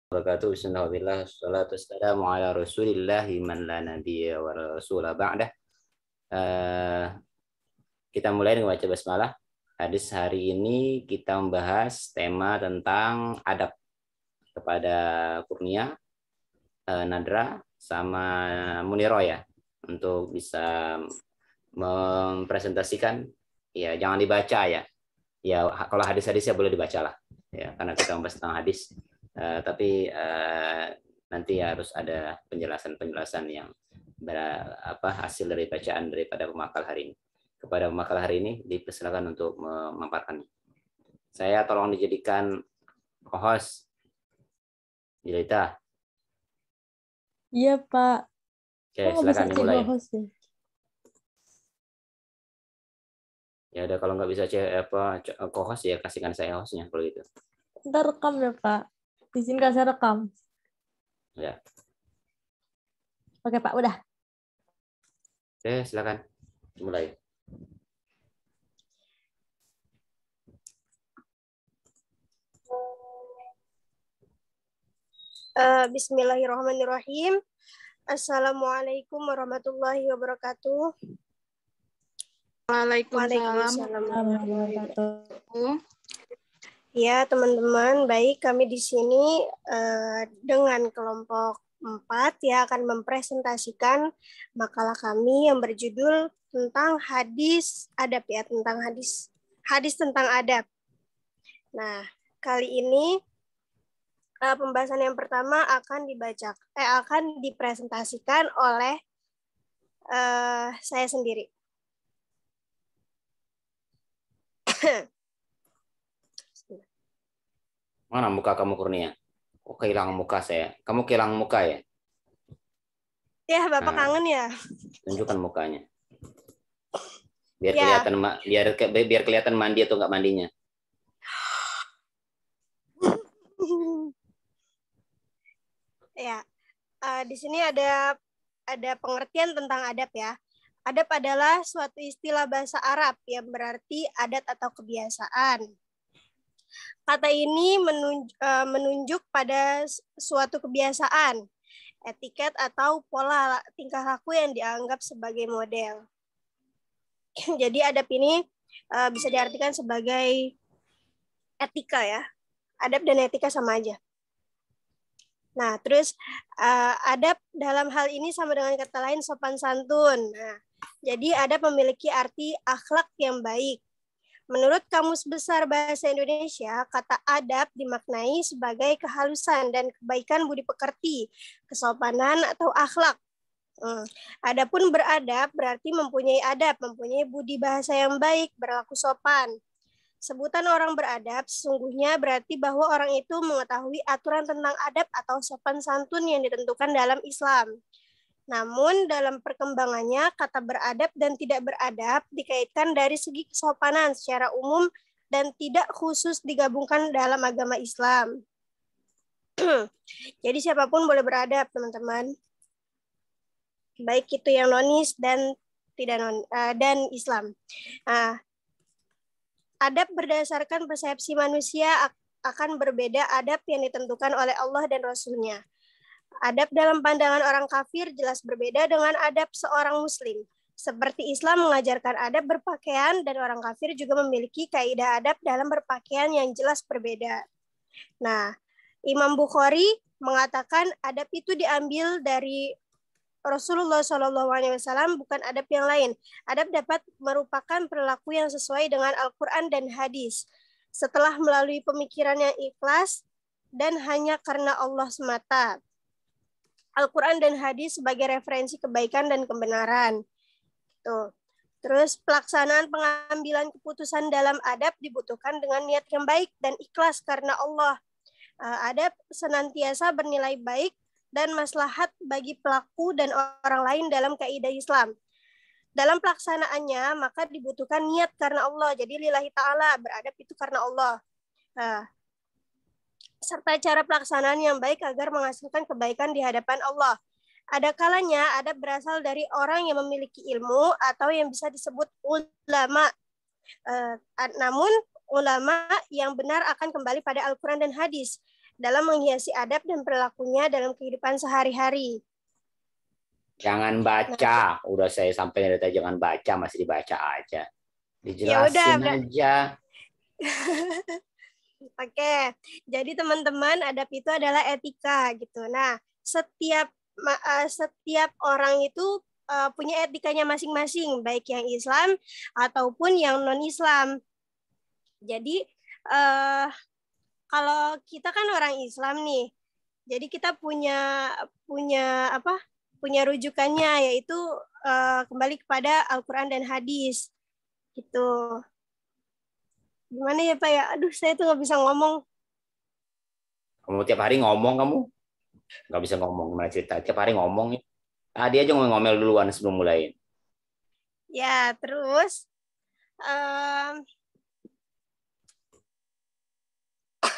Wabarakatuh. Bismillahirrahmanirrahim. Wassalatu wassalamu ala rasulillahi man la nabiyya wa rasula ba'dah. Kita mulai dengan baca basmalah. Hadis hari ini kita membahas tema tentang adab kepada Kurnia, Nadra, sama Muniro ya, untuk bisa mempresentasikan. Ya, jangan dibaca ya. Ya, kalau hadis-hadisnya boleh dibaca lah. Ya, karena kita membahas tentang hadis. Tapi nanti harus ada penjelasan-penjelasan yang hasil dari bacaan daripada pemakal hari ini. Kepada pemakal hari ini dipersilakan untuk memaparkannya. Saya tolong dijadikan co-host. Jelita. Iya, Pak. Oke, silakan dimulai. Ya udah, kalau nggak bisa co-host ya kasihkan saya hostnya kalau gitu. Ntar rekam ya, Pak. Izinkan saya rekam. Ya. Oke, Pak, udah. Oke, silakan. Mulai. Bismillahirrahmanirrahim. Assalamualaikum warahmatullahi wabarakatuh. Waalaikumsalam warahmatullahi wabarakatuh. Ya, teman-teman, baik, kami di sini dengan kelompok 4 ya akan mempresentasikan makalah kami yang berjudul tentang hadis adab ya, tentang hadis tentang adab. Nah, kali ini pembahasan yang pertama akan dipresentasikan oleh saya sendiri. Mana muka kamu, Kurnia? Kok kehilangan muka saya? Kamu kehilangan muka ya? Ya, Bapak kangen ya? Tunjukkan mukanya. Biar kelihatan biar kelihatan mandi atau enggak mandinya. Ya. Di sini ada pengertian tentang adab ya. Adab adalah suatu istilah bahasa Arab yang berarti adat atau kebiasaan. Kata ini menunjuk pada suatu kebiasaan, etiket atau pola tingkah laku yang dianggap sebagai model. Jadi adab ini bisa diartikan sebagai etika ya. Adab dan etika sama aja. Nah, terus adab dalam hal ini sama dengan kata lain sopan santun. Nah, jadi adab memiliki arti akhlak yang baik. Menurut Kamus Besar Bahasa Indonesia, kata adab dimaknai sebagai kehalusan dan kebaikan budi pekerti, kesopanan atau akhlak. Adapun beradab berarti mempunyai adab, mempunyai budi bahasa yang baik, berlaku sopan. Sebutan orang beradab sesungguhnya berarti bahwa orang itu mengetahui aturan tentang adab atau sopan santun yang ditentukan dalam Islam. Namun dalam perkembangannya kata beradab dan tidak beradab dikaitkan dari segi kesopanan secara umum dan tidak khusus digabungkan dalam agama Islam. Jadi siapapun boleh beradab, teman-teman. Baik itu yang nonis dan dan Islam. Adab berdasarkan persepsi manusia akan berbeda adab yang ditentukan oleh Allah dan Rasul-Nya. Adab dalam pandangan orang kafir jelas berbeda dengan adab seorang muslim. Seperti Islam mengajarkan adab berpakaian dan orang kafir juga memiliki kaidah adab dalam berpakaian yang jelas berbeda. Nah, Imam Bukhari mengatakan adab itu diambil dari Rasulullah SAW, bukan adab yang lain. Adab dapat merupakan perilaku yang sesuai dengan Al-Quran dan hadis. Setelah melalui pemikiran yang ikhlas dan hanya karena Allah semata. Al-Quran dan hadis sebagai referensi kebaikan dan kebenaran. Tuh. Terus pelaksanaan pengambilan keputusan dalam adab dibutuhkan dengan niat yang baik dan ikhlas karena Allah. Adab senantiasa bernilai baik dan maslahat bagi pelaku dan orang lain dalam kaidah Islam. Dalam pelaksanaannya maka dibutuhkan niat karena Allah. Jadi lillahi ta'ala, beradab itu karena Allah. Serta cara pelaksanaan yang baik agar menghasilkan kebaikan di hadapan Allah. Ada kalanya adab berasal dari orang yang memiliki ilmu atau yang bisa disebut ulama. Namun ulama yang benar akan kembali pada Al-Quran dan hadis. dalam menghiasi adab dan perilakunya dalam kehidupan sehari-hari. Jangan baca. Udah saya sampai dari tadi jangan baca, masih dibaca aja. Ya udah, Dijelasin aja. Oke, jadi teman-teman adab itu adalah etika gitu. Nah, setiap orang itu punya etikanya masing-masing, baik yang Islam ataupun yang non-Islam. Jadi kalau kita kan orang Islam nih, jadi kita punya rujukannya, yaitu kembali kepada Al-Quran dan hadis gitu. Gimana ya Pak ya? Aduh, saya tuh nggak bisa ngomong. Kamu tiap hari ngomong kamu? Nggak bisa ngomong, gimana cerita? Tiap hari ngomong. Tadi aja ngomel duluan sebelum mulai. Ya, terus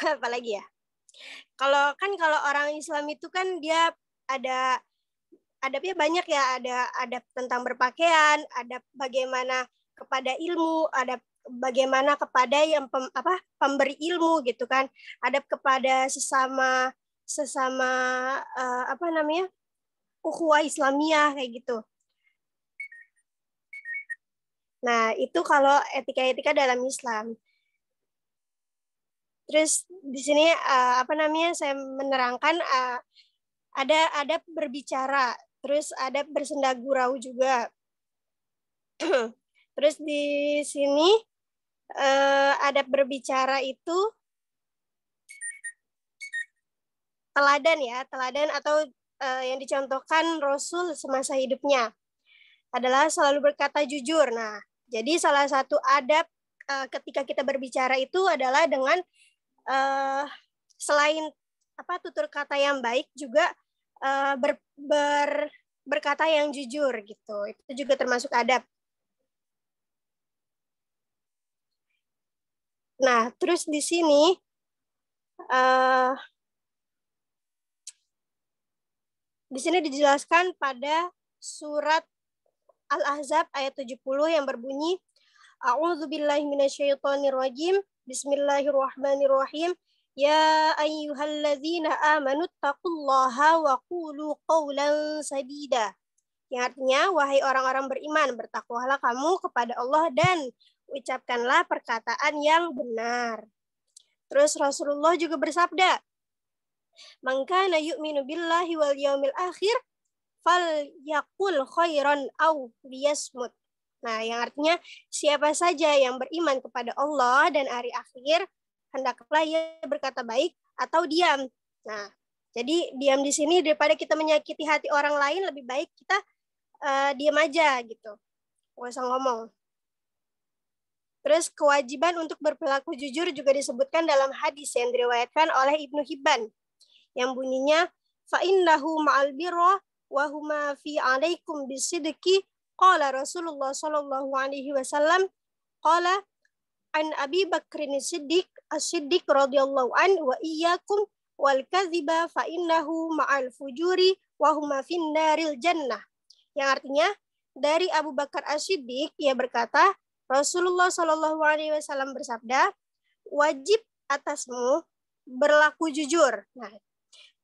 apa lagi ya? Kalau orang Islam itu kan dia ada adabnya banyak ya, ada adab tentang berpakaian, adab bagaimana kepada ilmu, adab bagaimana kepada yang pemberi ilmu gitu kan, adab kepada sesama ukhuwah Islamiyah kayak gitu. Nah, itu kalau etika-etika dalam Islam. Terus di sini saya menerangkan ada adab berbicara, terus adab bersenda gurau juga. Terus di sini adab berbicara itu teladan atau yang dicontohkan Rasul semasa hidupnya adalah selalu berkata jujur. Nah, jadi salah satu adab ketika kita berbicara itu adalah dengan selain tutur kata yang baik juga berkata yang jujur gitu. Itu juga termasuk adab. Nah, terus di sini dijelaskan pada surat Al-Ahzab ayat 70 yang berbunyi, A'udzubillahi minasyaitonirrajim, Bismillahirrahmanirrahim, Ya ayyuhalladzina amanu taqullaha wa qulu qawlan sadida. Yang artinya, wahai orang-orang beriman, bertakwalah kamu kepada Allah dan ucapkanlah perkataan yang benar. Terus Rasulullah juga bersabda, Man kana yu'minu billahi wal yaumil akhir falyaqul khairan aw liyasmut. Nah, yang artinya siapa saja yang beriman kepada Allah dan hari akhir, hendaklah ia berkata baik atau diam. Nah, jadi diam di sini daripada kita menyakiti hati orang lain, lebih baik kita diam aja gitu. Nggak usah ngomong. Terus kewajiban untuk berperilaku jujur juga disebutkan dalam hadis yang diriwayatkan oleh Ibnu Hibban yang bunyinya fa'innahu ma'al birra wa huma fi 'alaikum bisidqi qala Rasulullah sallallahu alaihi wasallam qala an Abi Bakrin As-Siddiq radhiyallahu an wa iyyakum wal kadhiba fa'innahu ma'al fujuri wa huma fin naril jannah. Yang artinya dari Abu Bakar As-Siddiq, ia berkata, Rasulullah Shallallahu Alaihi Wasallam bersabda, wajib atasmu berlaku jujur. Nah,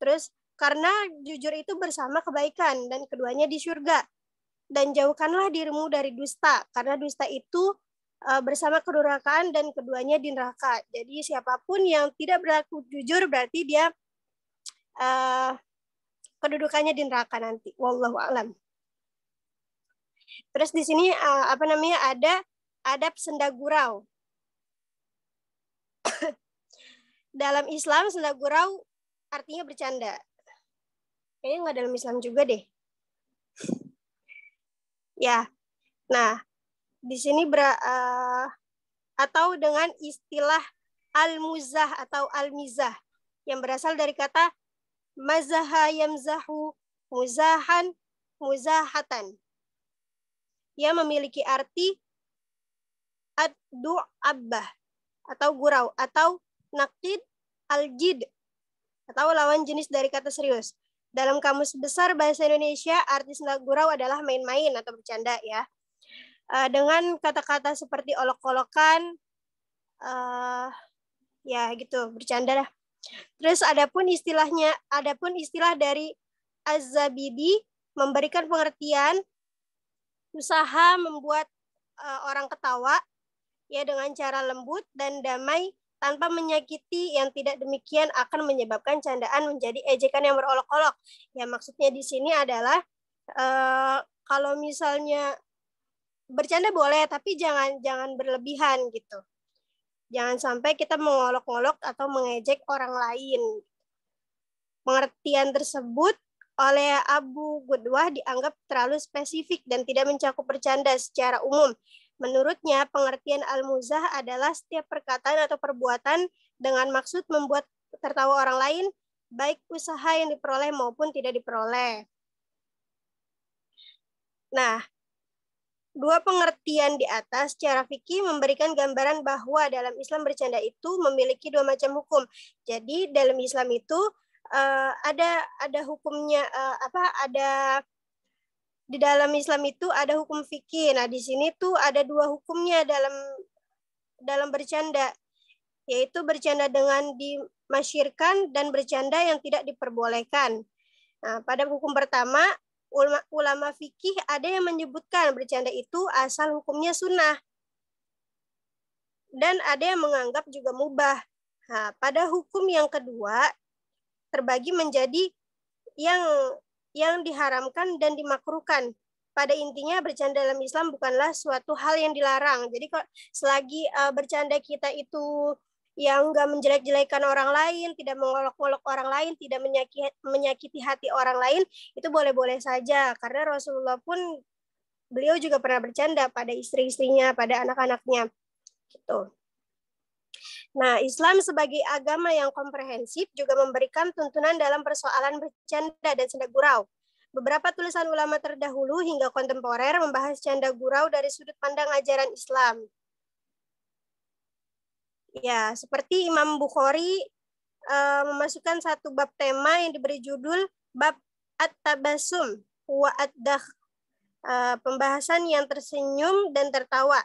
terus karena jujur itu bersama kebaikan dan keduanya di surga. Dan jauhkanlah dirimu dari dusta, karena dusta itu bersama kedurhakaan dan keduanya di neraka. Jadi siapapun yang tidak berlaku jujur berarti dia kedudukannya di neraka nanti. Wallahu a'lam. Terus di sini ada adab senda gurau. Dalam Islam senda gurau artinya bercanda. Kayaknya nggak dalam Islam juga deh. Ya, nah di sini atau dengan istilah al-muzah atau al-mizah yang berasal dari kata mazaha yamzahu muzahan muzahatan. Ia memiliki arti ad-du'abbah atau gurau atau naqid al-jid atau lawan jenis dari kata serius. Dalam Kamus Besar Bahasa Indonesia, arti senda gurau adalah main-main atau bercanda ya. Dengan kata-kata seperti olok-olokan, ya gitu, bercanda lah. Terus adapun istilah dari Az-Zabidi memberikan pengertian usaha membuat orang ketawa ya dengan cara lembut dan damai tanpa menyakiti, yang tidak demikian akan menyebabkan candaan menjadi ejekan yang berolok-olok. Ya maksudnya di sini adalah kalau misalnya bercanda boleh, tapi jangan berlebihan gitu. Jangan sampai kita mengolok-olok atau mengejek orang lain. Pengertian tersebut oleh Abu Ghudwah dianggap terlalu spesifik dan tidak mencakup bercanda secara umum. Menurutnya, pengertian al-muzah adalah setiap perkataan atau perbuatan dengan maksud membuat tertawa orang lain, baik usaha yang diperoleh maupun tidak diperoleh. Nah, dua pengertian di atas secara fikih memberikan gambaran bahwa dalam Islam bercanda itu memiliki dua macam hukum. Jadi dalam Islam itu ada hukumnya di dalam Islam itu ada hukum fikih. Nah, di sini tuh ada dua hukumnya dalam bercanda, yaitu bercanda dengan dimasyirkan dan bercanda yang tidak diperbolehkan. Nah, pada hukum pertama, ulama fikih ada yang menyebutkan bercanda itu asal hukumnya sunnah, dan ada yang menganggap juga mubah. Nah, pada hukum yang kedua terbagi menjadi yang diharamkan dan dimakruhkan. Pada intinya bercanda dalam Islam bukanlah suatu hal yang dilarang. Jadi kalau selagi bercanda kita itu yang nggak menjelek-jelekan orang lain, tidak mengolok-olok orang lain, tidak menyakiti hati orang lain, itu boleh-boleh saja. Karena Rasulullah pun beliau juga pernah bercanda pada istri-istrinya, pada anak-anaknya. Gitu. Nah, Islam sebagai agama yang komprehensif juga memberikan tuntunan dalam persoalan bercanda dan canda gurau. Beberapa tulisan ulama terdahulu hingga kontemporer membahas canda gurau dari sudut pandang ajaran Islam. Ya, seperti Imam Bukhari memasukkan satu bab tema yang diberi judul Bab At-Tabassum wa Ad-Dakh, pembahasan yang tersenyum dan tertawa.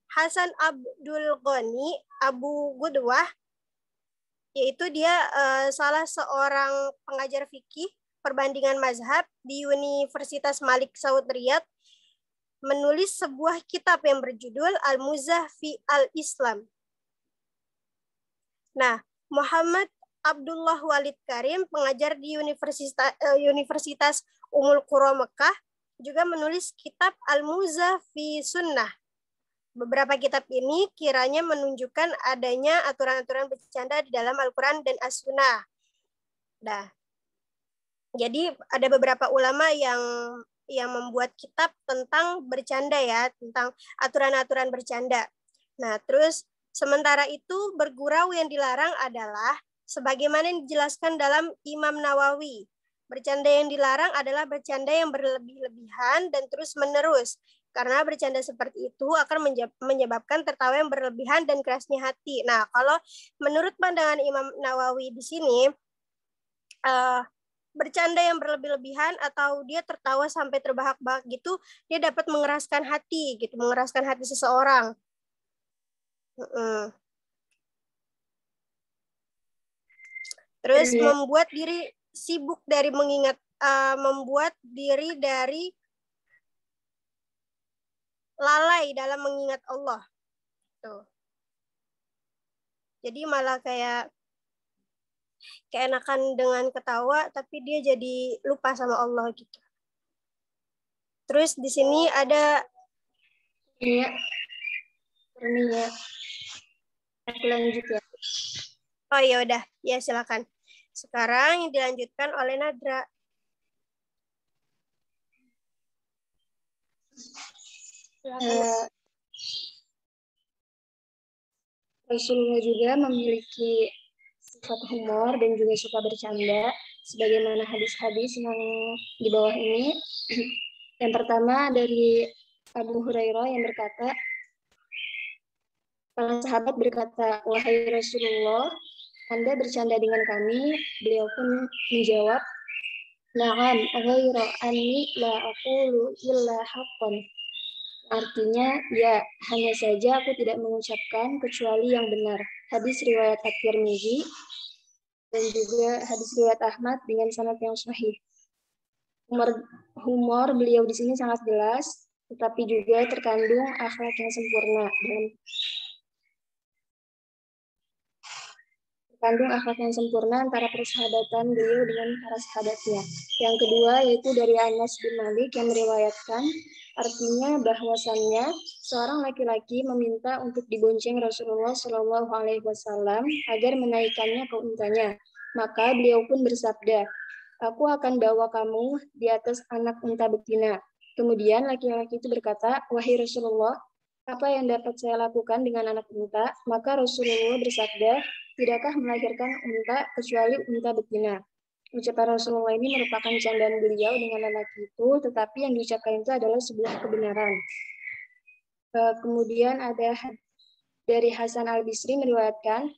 Hasan Abdul Ghani Abu Ghudwah, yaitu dia salah seorang pengajar fikih perbandingan mazhab di Universitas Malik Saud Riyadh, menulis sebuah kitab yang berjudul Al-Muzah fi Al-Islam. Nah, Muhammad Abdullah Walid Karim, pengajar di Universitas Ummul Qura Mekah, juga menulis kitab Al-Muzah fi Sunnah. Beberapa kitab ini kiranya menunjukkan adanya aturan-aturan bercanda di dalam Al-Quran dan As-Sunnah. Nah, jadi ada beberapa ulama yang membuat kitab tentang bercanda ya, tentang aturan-aturan bercanda. Nah, terus sementara itu bergurau yang dilarang adalah sebagaimana yang dijelaskan dalam Imam Nawawi. Bercanda yang dilarang adalah bercanda yang berlebih-lebihan dan terus-menerus. Karena bercanda seperti itu akan menyebabkan tertawa yang berlebihan dan kerasnya hati. Nah, kalau menurut pandangan Imam Nawawi di sini, bercanda yang berlebih-lebihan atau dia tertawa sampai terbahak-bahak gitu, dia dapat mengeraskan hati gitu, mengeraskan hati seseorang. Terus membuat diri sibuk dari mengingat, membuat diri dari lalai dalam mengingat Allah. Tuh. Jadi malah kayak keenakan dengan ketawa, tapi dia jadi lupa sama Allah gitu. Terus di sini ada ini ya. Aku lanjut ya. Oh ya udah, ya silakan. Sekarang yang dilanjutkan oleh Nadra. Rasulullah juga memiliki sifat humor dan juga suka bercanda, sebagaimana hadis-hadis yang di bawah ini. Yang pertama dari Abu Hurairah yang berkata, para sahabat berkata, wahai Rasulullah, Anda bercanda dengan kami? Beliau pun menjawab, na'am, ghaira anni la aqulu illa haqqan. Artinya, ya, hanya saja aku tidak mengucapkan kecuali yang benar. Hadis riwayat At-Tirmizi. dan juga hadis riwayat Ahmad dengan sanad yang sahih. Humor beliau di sini sangat jelas, tetapi juga terkandung akhlak yang sempurna antara persahabatan beliau dengan para sahabatnya. Yang kedua yaitu dari Anas bin Malik yang meriwayatkan, artinya bahwasannya seorang laki-laki meminta untuk dibonceng Rasulullah Shallallahu Alaihi Wasallam agar menaikkannya ke untanya. Maka beliau pun bersabda, "Aku akan bawa kamu di atas anak unta betina." Kemudian laki-laki itu berkata, "Wahai Rasulullah, apa yang dapat saya lakukan dengan anak unta?" Maka Rasulullah bersabda, "Tidakkah melahirkan unta kecuali unta betina?" Ucapan Rasulullah ini merupakan candaan beliau dengan lelaki itu, tetapi yang diucapkan itu adalah sebuah kebenaran. Kemudian ada dari Hasan Al-Bisri meriwayatkan,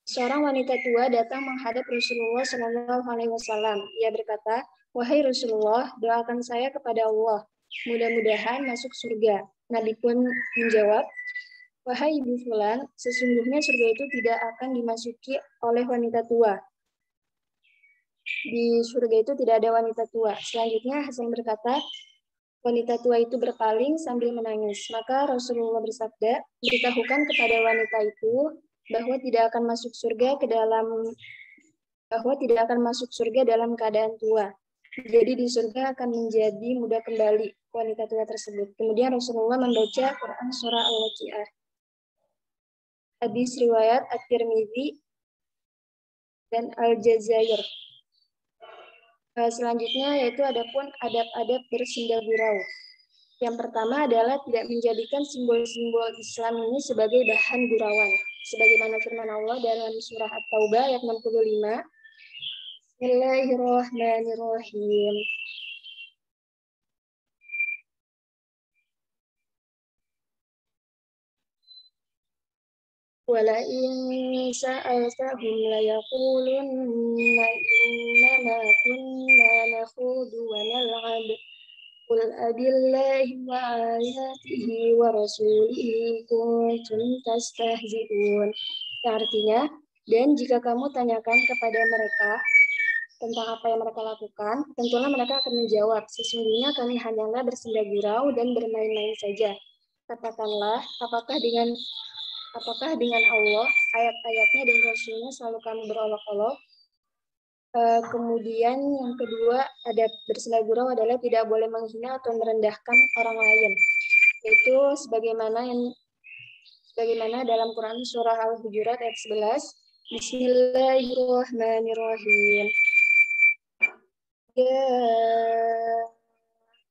seorang wanita tua datang menghadap Rasulullah Shallallahu Alaihi Wasallam. Ia berkata, "Wahai Rasulullah, doakan saya kepada Allah. Mudah-mudahan masuk surga." Nabi pun menjawab, "Wahai Ibu Fulan, sesungguhnya surga itu tidak akan dimasuki oleh wanita tua. Di surga itu tidak ada wanita tua." Selanjutnya Hasan berkata, wanita tua itu berpaling sambil menangis. Maka Rasulullah bersabda, "Beritahukan kepada wanita itu bahwa tidak akan masuk surga dalam keadaan tua. Jadi di surga akan menjadi muda kembali wanita tua tersebut." Kemudian Rasulullah membaca Quran surah Al-Waqiah. Hadis riwayat At-Tirmidzi dan Al-Jazair. Selanjutnya yaitu adapun adab-adab bersenda gurau. Yang pertama adalah tidak menjadikan simbol-simbol Islam ini sebagai bahan gurauan. Sebagaimana firman Allah dalam surah At-Taubah ayat 65. Bismillahirrahmanirrahim. Walain sa'altahum layaqulunna innama kunna nakhudu wa nal'ab. Qul abillahi wa ayatihi wa rasulihi kuntum tastahzi'un. Artinya, dan jika kamu tanyakan kepada mereka tentang apa yang mereka lakukan, tentulah mereka akan menjawab, "Sesungguhnya kami hanyalah bersenda gurau dan bermain-main saja." Katakanlah, apakah dengan Allah, ayat-ayatnya dan Rasulnya selalu kamu berolok-olok? Kemudian yang kedua, adab bersenda gurau adalah tidak boleh menghina atau merendahkan orang lain. Itu sebagaimana dalam Quran surah Al-Hujurat ayat 11. Bismillahirrahmanirrahim. Ya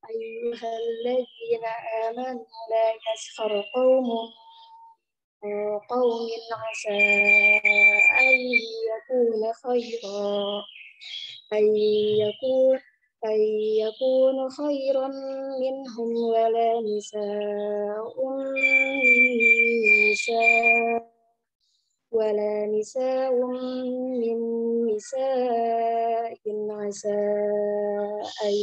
ayyuhalladzina amanu la yaskhar qaumun qaumin 'asa an yakuna khairan minhum wala nisa'un min nisa'in 'asa an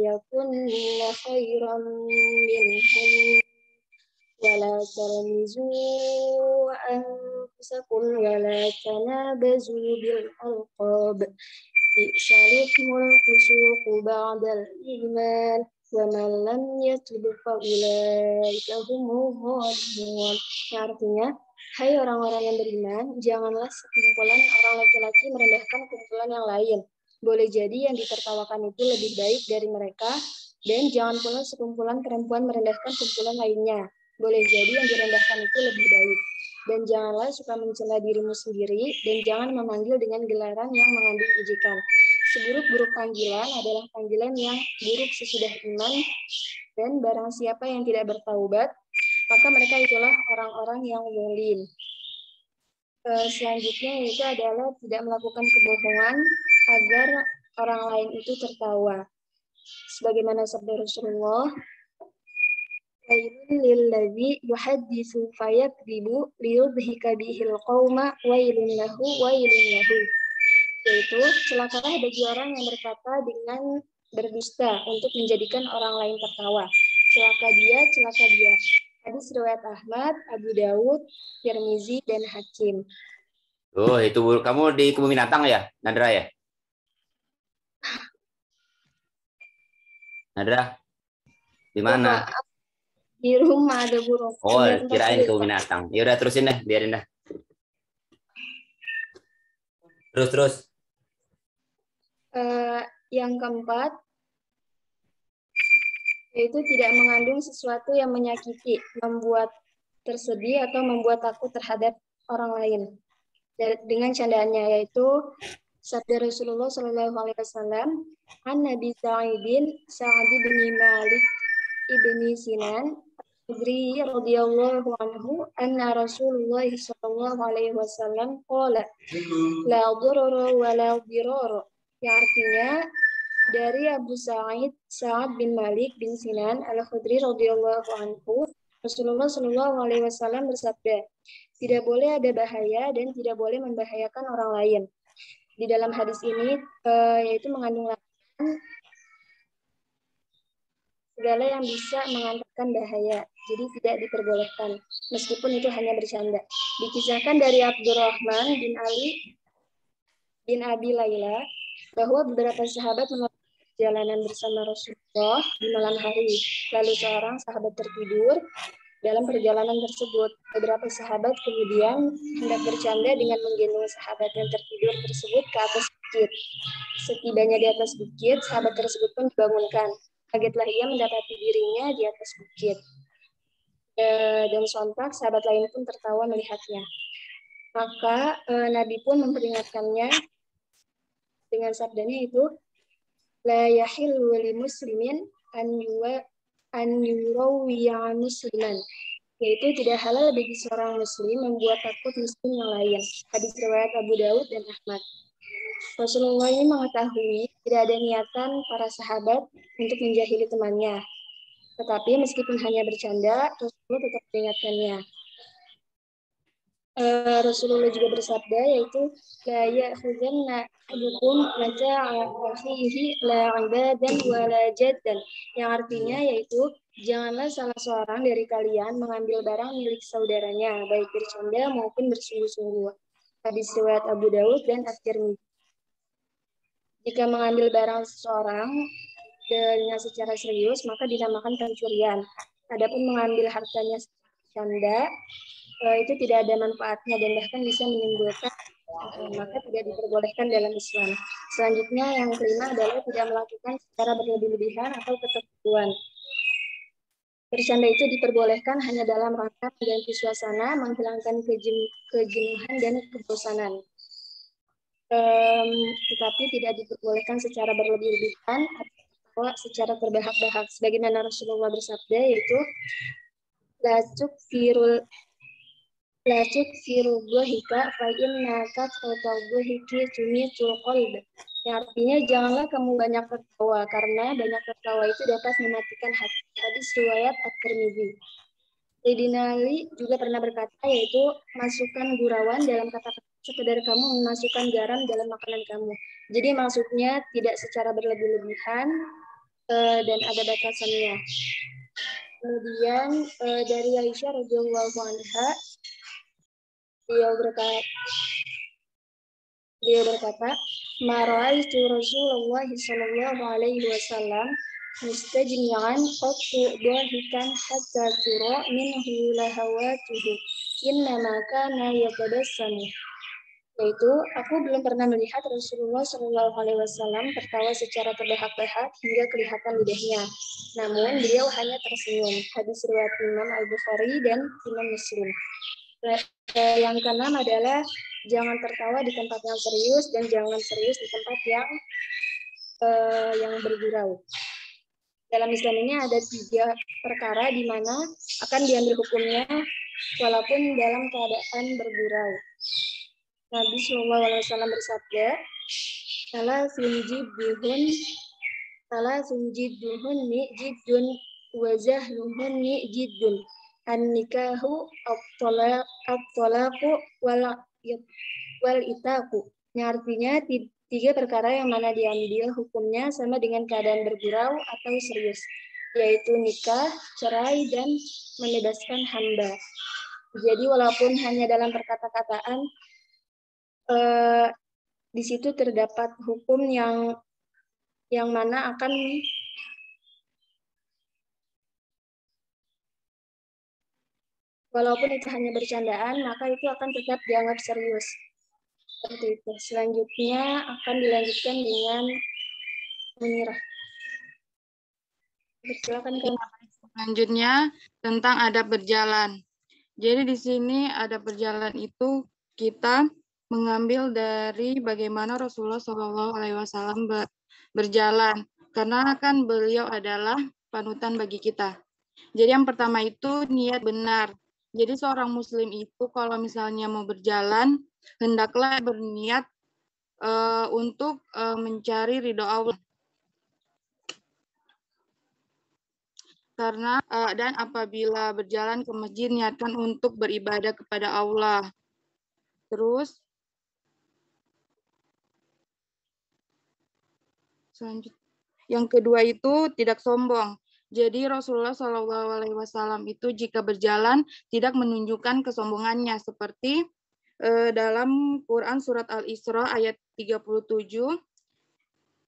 yakunna khairan minhum wala tarmizu anfusakum wala tanabazu bil alqab bi'salismul fusuqu ba'dal iman wa man lam yatub fa ulaika humul zalimun. Artinya, hai orang-orang yang beriman, janganlah sekumpulan orang laki-laki merendahkan kumpulan yang lain. Boleh jadi yang ditertawakan itu lebih baik dari mereka, dan jangan pula sekumpulan perempuan merendahkan kumpulan lainnya. Boleh jadi yang direndahkan itu lebih baik. Dan janganlah suka mencela dirimu sendiri, dan jangan memanggil dengan gelaran yang mengandung ejekan. Seburuk-buruk panggilan adalah panggilan yang buruk sesudah iman, dan barang siapa yang tidak bertaubat, maka mereka itulah orang-orang yang zalim. Selanjutnya yaitu adalah tidak melakukan kebohongan agar orang lain itu tertawa. Sebagaimana sabda Rasulullah, "Wailun lilladzi yuhadditsu fayakdzibu liyudhika bihil qauma wailun lahu. Yaitu celakalah bagi orang yang berkata dengan berdusta untuk menjadikan orang lain tertawa. Celaka dia. Hadis riwayat Ahmad, Abu Dawud, Tirmizi, dan Hakim. Oh, itu kamu di kebun binatang ya, Nadra ya? Nadra, di mana? Bapak, di rumah ada burung. Oh, Pindah tempat kirain dulu, kebun Pak. binatang. Ya udah terusin deh, biarin dah. Terus. Yang keempat, yaitu tidak mengandung sesuatu yang menyakiti, membuat tersedih atau membuat takut terhadap orang lain. Dengan candaannya, yaitu sabda Rasulullah Shallallahu Alaihi Wasallam, an Nabi Sa'ad bin Malik ibni Sinan Khudri radhiyallahu anhu anna Rasulullah sallallahu alaihi wasallam qala la darara wa la dirara, yang artinya dari Abu Sa'ad bin Malik bin Sinan Al-Khudri radhiyallahu anhu, Rasulullah sallallahu alaihi wasallam bersabda, tidak boleh ada bahaya dan tidak boleh membahayakan orang lain. Di dalam hadis ini yaitu mengandung larangan segala yang bisa mengantarkan bahaya, jadi tidak diperbolehkan, meskipun itu hanya bercanda. Dikisahkan dari Abdurrahman bin Ali bin Abi Layla bahwa beberapa sahabat melakukan perjalanan bersama Rasulullah di malam hari. Lalu seorang sahabat tertidur dalam perjalanan tersebut. Beberapa sahabat kemudian hendak bercanda dengan menggendong sahabat yang tertidur tersebut ke atas bukit. Setibanya di atas bukit, sahabat tersebut pun dibangunkan. Kagetlah ia mendapati dirinya di atas bukit. Dan sontak sahabat lain pun tertawa melihatnya. Maka Nabi pun memperingatkannya dengan sabdanya itu, la yahillu li muslimin an yurawiya musliman, yaitu tidak halal bagi seorang muslim membuat takut muslim yang lain. Hadis riwayat Abu Daud dan Ahmad. Rasulullah ini mengetahui tidak ada niatan para sahabat untuk menjahili temannya. Tetapi meskipun hanya bercanda, Rasulullah tetap mengingatkannya. Rasulullah juga bersabda, yaitu la ya'khudhanna ahadukum mata'a akhihi la'ibadan wa la jaddan, yang artinya yaitu janganlah salah seorang dari kalian mengambil barang milik saudaranya baik bercanda maupun bersungguh-sungguh. Hadis riwayat Abu Daud dan At-Tirmidzi. Jika mengambil barang seseorang dengan secara serius maka dinamakan pencurian. Adapun mengambil hartanya canda itu tidak ada manfaatnya dan bahkan bisa menimbulkan maka tidak diperbolehkan dalam Islam. Selanjutnya yang kelima adalah tidak melakukan secara berlebih-lebihan atau keterlaluan. Bercanda itu diperbolehkan hanya dalam rangka mengganti suasana, menghilangkan kejenuhan dan kebosanan. Tetapi tidak diperbolehkan secara berlebih-lebihan atau secara terbahak-bahak. Sebagaimana Rasulullah bersabda, yaitu la tukfiru dhahika fa inna kathratal dhahiki tumitul qalb. Yang artinya janganlah kamu banyak tertawa karena banyak tertawa itu dapat mematikan hati. Hadis riwayat At-Tirmidzi. Sayyidina Ali juga pernah berkata, yaitu masukkan gurauan dalam kata-kata sekedar kamu memasukkan garam dalam makanan kamu. Jadi maksudnya tidak secara berlebih-lebihan dan ada batasannya. Kemudian dari Aisyah radhiyallahu anha, Dia berkata, "Maraitu Rasulullah sallallahu alaihi wasallam mustajmi'an qattu dahikan hatta tura minhu lahawatuhu. Innama kana yatabassamu." Yaitu, aku belum pernah melihat Rasulullah Shallallahu Alaihi Wasallam tertawa secara terbahak-bahak hingga kelihatan lidahnya. Namun beliau hanya tersenyum. Hadis riwayat Imam Al-Bukhari dan Imam Muslim. Yang keenam adalah jangan tertawa di tempat yang serius dan jangan serius di tempat yang bergurau. Dalam Islam ini ada 3 perkara di mana akan diambil hukumnya walaupun dalam keadaan bergurau. Nabi Shallallahu Alaihi Wasallam bersabda, salah sunjiduhun ni jiddun wazahluhun ni jiddun. An-nikahu at-talaqu wal itaku. Yang artinya 3 perkara yang mana diambil hukumnya sama dengan keadaan bergurau atau serius, yaitu nikah, cerai, dan membebaskan hamba. Jadi walaupun hanya dalam perkata-kataan, di situ terdapat hukum yang mana akan walaupun itu hanya bercandaan, maka itu akan tetap dianggap serius. Seperti itu. Selanjutnya akan dilanjutkan dengan menyerah. Silakan Kak. Selanjutnya tentang adab berjalan. Jadi di sini adab berjalan itu kita mengambil dari bagaimana Rasulullah SAW berjalan, karena kan beliau adalah panutan bagi kita. Jadi yang pertama itu niat benar. Jadi seorang muslim itu kalau misalnya mau berjalan, hendaklah berniat untuk mencari ridho Allah. Karena dan apabila berjalan ke masjid, niatkan untuk beribadah kepada Allah. Terus selanjutnya, yang kedua itu tidak sombong. Jadi Rasulullah SAW itu jika berjalan tidak menunjukkan kesombongannya, seperti dalam Quran surat Al-Isra ayat 37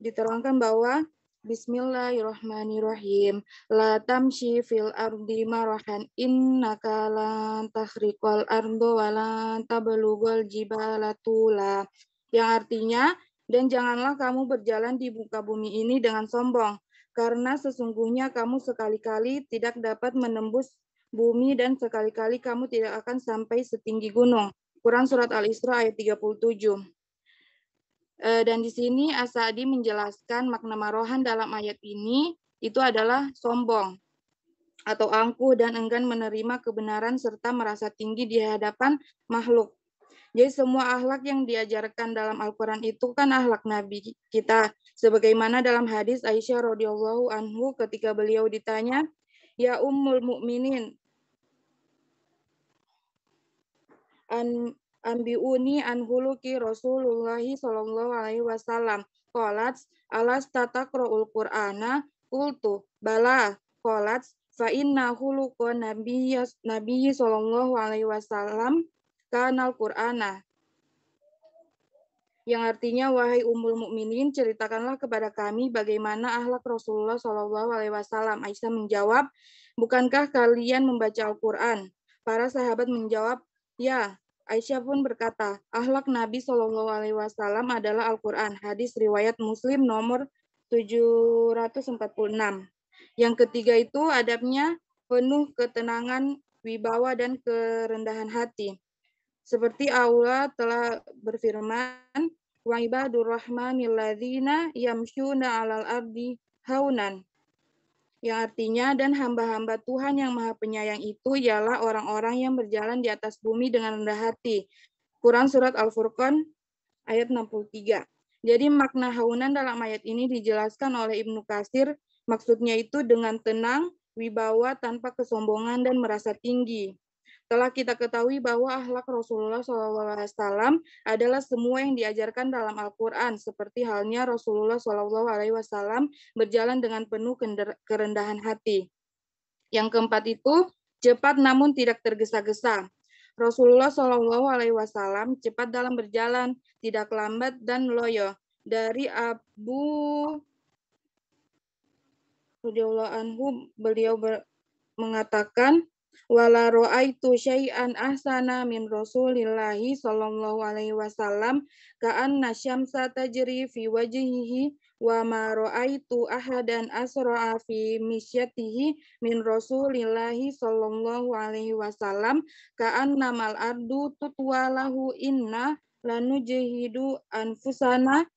diterangkan bahwa Bismillahirrahmanirrahim. La tamshi fil ardi marahan innaka lan takhriqal ardo wa lan tablugul jibala tula. Yang artinya, dan janganlah kamu berjalan di muka bumi ini dengan sombong, karena sesungguhnya kamu sekali-kali tidak dapat menembus bumi dan sekali-kali kamu tidak akan sampai setinggi gunung. Quran surat Al-Isra ayat 37. Dan di sini As-Sa'di menjelaskan makna marohan dalam ayat ini itu adalah sombong atau angkuh dan enggan menerima kebenaran serta merasa tinggi di hadapan makhluk. Jadi semua akhlak yang diajarkan dalam Al-Quran itu kan akhlak Nabi kita. Sebagaimana dalam hadis Aisyah radhiyallahu anhu ketika beliau ditanya, "Ya Ummul Mukminin, ambiuni an huluki Rasulullah sallallahu alaihi wasallam. Qalat alas tataqra'ul Qur'ana? Qultu bala. Qalat fa inna huluqa nabiyyi sallallahu alaihi wasallam kanal Qur'ana." Yang artinya, wahai Ummul Mukminin, ceritakanlah kepada kami bagaimana akhlak Rasulullah sallallahu alaihi wasallam. Aisyah menjawab, bukankah kalian membaca Al-Quran? Para sahabat menjawab, ya. Aisyah pun berkata, akhlak Nabi Shallallahu Alaihi Wasallam adalah Al-Quran. Hadis riwayat Muslim nomor 746. Yang ketiga itu adabnya penuh ketenangan, wibawa, dan kerendahan hati. Seperti Allah telah berfirman, wa ibadur rahmanil ladzina yamshuna 'alal ardi haunan. Yang artinya, dan hamba-hamba Tuhan yang Maha Penyayang itu ialah orang-orang yang berjalan di atas bumi dengan rendah hati. Quran surat Al-Furqan ayat 63. Jadi makna haunan dalam ayat ini dijelaskan oleh Ibnu Katsir, maksudnya itu dengan tenang, wibawa, tanpa kesombongan dan merasa tinggi. Telah kita ketahui bahwa akhlak Rasulullah SAW adalah semua yang diajarkan dalam Al-Quran, seperti halnya Rasulullah SAW berjalan dengan penuh kerendahan hati. Yang keempat itu, cepat namun tidak tergesa-gesa. Rasulullah SAW cepat dalam berjalan, tidak lambat dan loyo. Dari Abu radhiyallahu anhu, beliau mengatakan, wala ra'aitu syai'an ahsana min Rasulillahi sallallahu alaihi wasallam ka'anna syamsa tajri fi wajhihi wa ma ra'aitu ahadan asra'a fi misyatihi min Rasulillahi sallallahu alaihi wasallam ka'anna mal ardu tutwalahu inna lanujahidu anfusana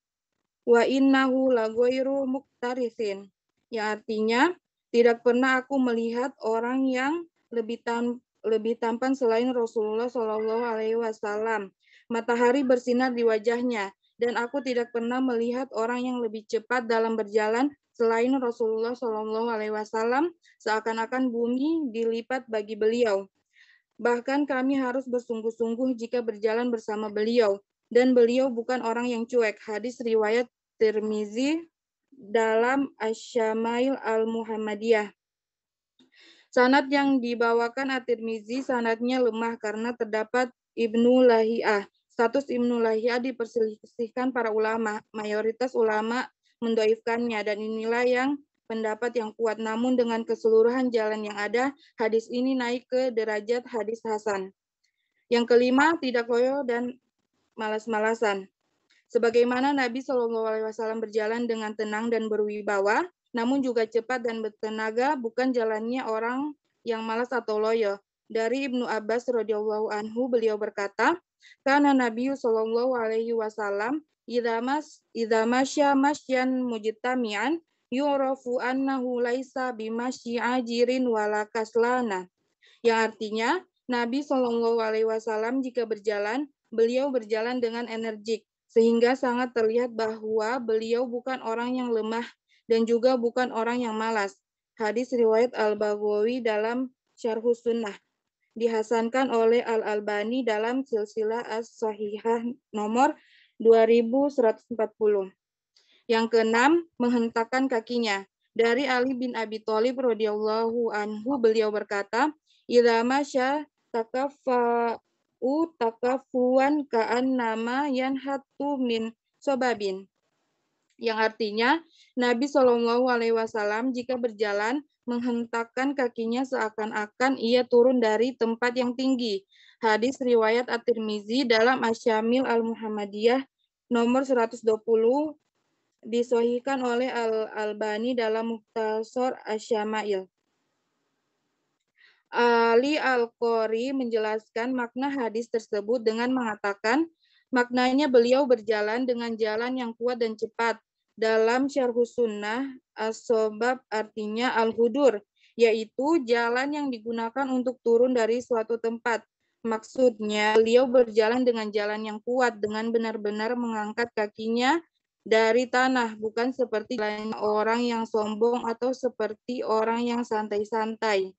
wa innahu laghairu muqtarisin. Yang artinya, tidak pernah aku melihat orang yang lebih tampan selain Rasulullah Shallallahu Alaihi Wasallam. Matahari bersinar di wajahnya, dan aku tidak pernah melihat orang yang lebih cepat dalam berjalan selain Rasulullah Shallallahu Alaihi Wasallam. Seakan-akan bumi dilipat bagi beliau. Bahkan kami harus bersungguh-sungguh jika berjalan bersama beliau, dan beliau bukan orang yang cuek. Hadis riwayat Tirmizi dalam Asy-Syama'il Al-Muhammadiyah. Sanad yang dibawakan At-Tirmizi sanadnya lemah karena terdapat Ibnu Lahiyah. Status Ibnu Lahiyah diperselisihkan para ulama. Mayoritas ulama mendoifkannya, dan inilah yang pendapat yang kuat. Namun dengan keseluruhan jalan yang ada, hadis ini naik ke derajat hadis hasan. Yang kelima, tidak loyo dan malas-malasan. Sebagaimana Nabi SAW berjalan dengan tenang dan berwibawa, namun juga cepat dan bertenaga, bukan jalannya orang yang malas atau loyo. Dari Ibnu Abbas radhiyallahu anhu, beliau berkata, "Kana Nabi SAW idza masya masyan mujtami'an yu'rafu annahu laisa bimasyi ajirin wala kaslana." Yang artinya, Nabi SAW jika berjalan, beliau berjalan dengan energik, sehingga sangat terlihat bahwa beliau bukan orang yang lemah dan juga bukan orang yang malas. Hadis riwayat Al-Baghawi dalam Syarhus Sunnah. Dihasankan oleh Al-Albani dalam Silsilah As-Sahihah nomor 2140. Yang keenam, menghentakkan kakinya. Dari Ali bin Abi Thalib radhiyallahu anhu, beliau berkata, "Idza masya takafuan ka'annama yanhatu min sobabin." Yang artinya, Nabi SAW jika berjalan menghentakkan kakinya seakan-akan ia turun dari tempat yang tinggi. Hadis riwayat At-Tirmizi dalam Asy-Syamil Al-Muhammadiyah nomor 120, disahihkan oleh Al-Albani dalam Mukhtasar Asy-Syama'il. Ali Al-Qori menjelaskan makna hadis tersebut dengan mengatakan, maknanya beliau berjalan dengan jalan yang kuat dan cepat. Dalam Syarhus Sunnah, as-sobab artinya al-hudur, yaitu jalan yang digunakan untuk turun dari suatu tempat. Maksudnya, beliau berjalan dengan jalan yang kuat, dengan benar-benar mengangkat kakinya dari tanah, bukan seperti orang yang sombong atau seperti orang yang santai-santai.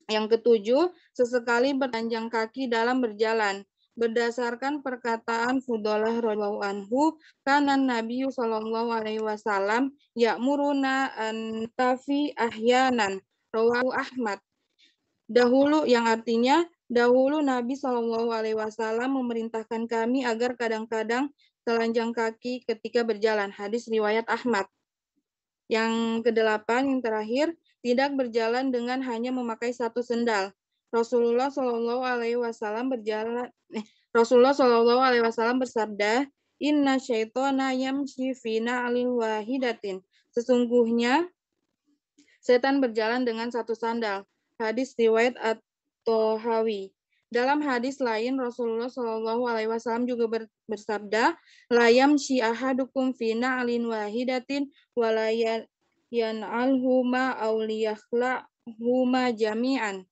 Yang ketujuh, sesekali bertanjang kaki dalam berjalan. Berdasarkan perkataan Fudalah radhiyallahu anhu, kana Nabi sallallahu alaihi wasallam ya'muruna an tafi ahyanan, rawahu Ahmad. Dahulu, yang artinya dahulu Nabi sallallahu alaihi wasallam memerintahkan kami agar kadang-kadang telanjang kaki ketika berjalan. Hadis riwayat Ahmad. Yang kedelapan, yang terakhir, tidak berjalan dengan hanya memakai satu sendal. Rasulullah Shallallahu Alaihi Wasallam bersabda, "Inna syaitona yamshi fi na'lin wahidatin." Sesungguhnya setan berjalan dengan satu sandal. Hadis riwayat At-Tahawi. Dalam hadis lain, Rasulullah Shallallahu Alaihi Wasallam juga bersabda, "La yamshi ahadukum fi na'lin wahidatin wa la yan'alhuma aw liyakhla'huma jami'an."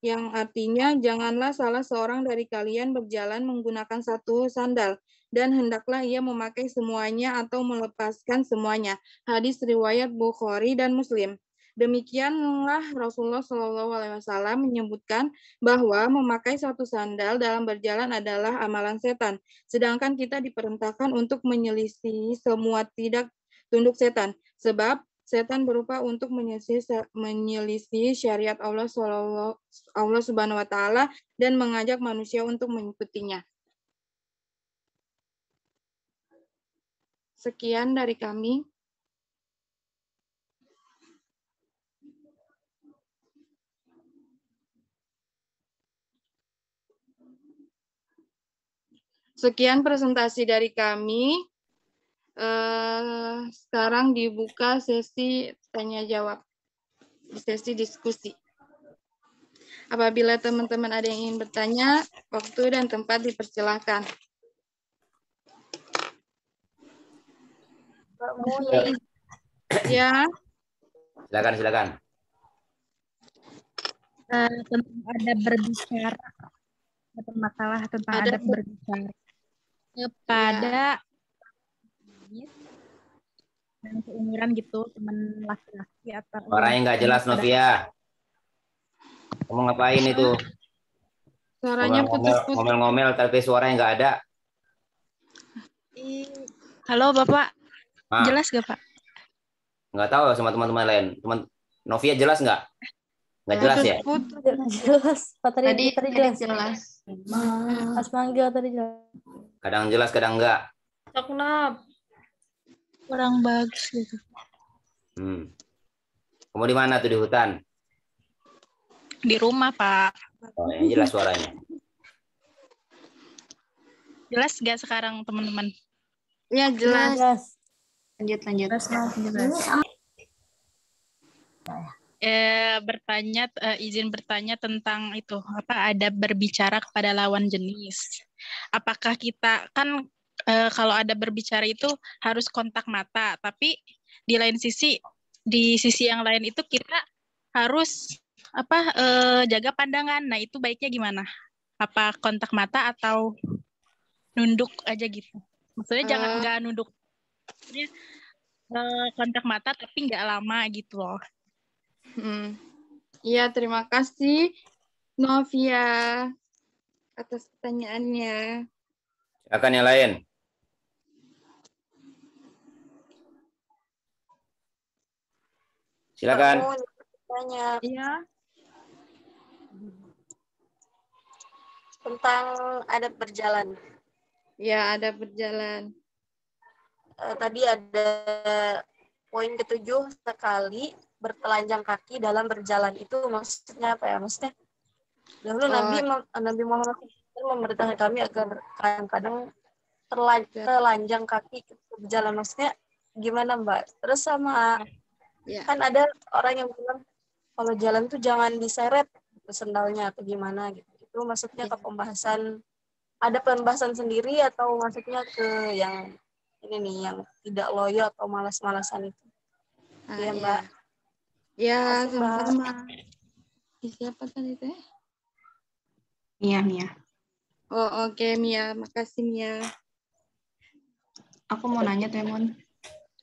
Yang artinya, janganlah salah seorang dari kalian berjalan menggunakan satu sandal, dan hendaklah ia memakai semuanya atau melepaskan semuanya. Hadis riwayat Bukhari dan Muslim. Demikianlah Rasulullah SAW menyebutkan bahwa memakai satu sandal dalam berjalan adalah amalan setan. Sedangkan kita diperintahkan untuk menyelisih semua tidak tunduk setan. Sebab setan berupa untuk menyelisih syariat Allah Subhanahu wa Ta'ala dan mengajak manusia untuk mengikutinya. Sekian dari kami. Sekian presentasi dari kami. Sekarang dibuka sesi tanya jawab, sesi diskusi. Apabila teman-teman ada yang ingin bertanya, waktu dan tempat dipersilahkan. Ya. Silakan. Tentang adab berbicara, makalah tentang adab berbicara kepada dan keumuran gitu, teman laki-laki atau suaranya nggak jelas, Novia. Kamu ngapain itu? Suaranya putus-putus. Ngomel-ngomel tapi suaranya nggak ada. Halo Bapak, jelas nggak Pak? Nggak tahu sama teman-teman lain. Novia jelas nggak? Nggak jelas ya? Putus-putus. Nggak jelas. Pak tadi jelas. jelas. Pas manggil tadi jelas. Kadang jelas, kadang enggak. Kurang bagus gitu. Kamu di mana tuh, di hutan? Di rumah, Pak. Oh, yang jelas suaranya. Jelas gak sekarang, teman-teman? Ya jelas. Jelas. Lanjut. Jelas. Izin bertanya tentang itu, ada berbicara kepada lawan jenis. Apakah kita kan kalau ada berbicara itu harus kontak mata, tapi di sisi yang lain itu kita harus jaga pandangan. Nah, itu baiknya gimana? Apa kontak mata atau nunduk aja gitu? Maksudnya nggak nunduk. Maksudnya kontak mata tapi nggak lama gitu loh. Iya, terima kasih Novia atas pertanyaannya. Silakan yang lain. Silakan. Tanya Iya. tentang adab berjalan. Ya, ada berjalan. Tadi ada poin ke-7, sekali bertelanjang kaki dalam berjalan. Itu maksudnya apa ya? Maksudnya dahulu Nabi Muhammad memerintahkan kami agar kadang-kadang telanjang kaki berjalan. Maksudnya gimana, Mbak? Terus sama kan ada orang yang bilang kalau jalan tuh jangan diseret sendalnya atau gimana gitu. Itu maksudnya ke pembahasan, ada pembahasan sendiri atau maksudnya ke yang ini nih, yang tidak loyo atau malas-malasan itu. Iya, Mbak. Ya, Makasih, Mbak. sama-sama. Siapa tadi teh? Mia. Oh, oke, Mia. Makasih, Mia. Aku mau nanya, Temon.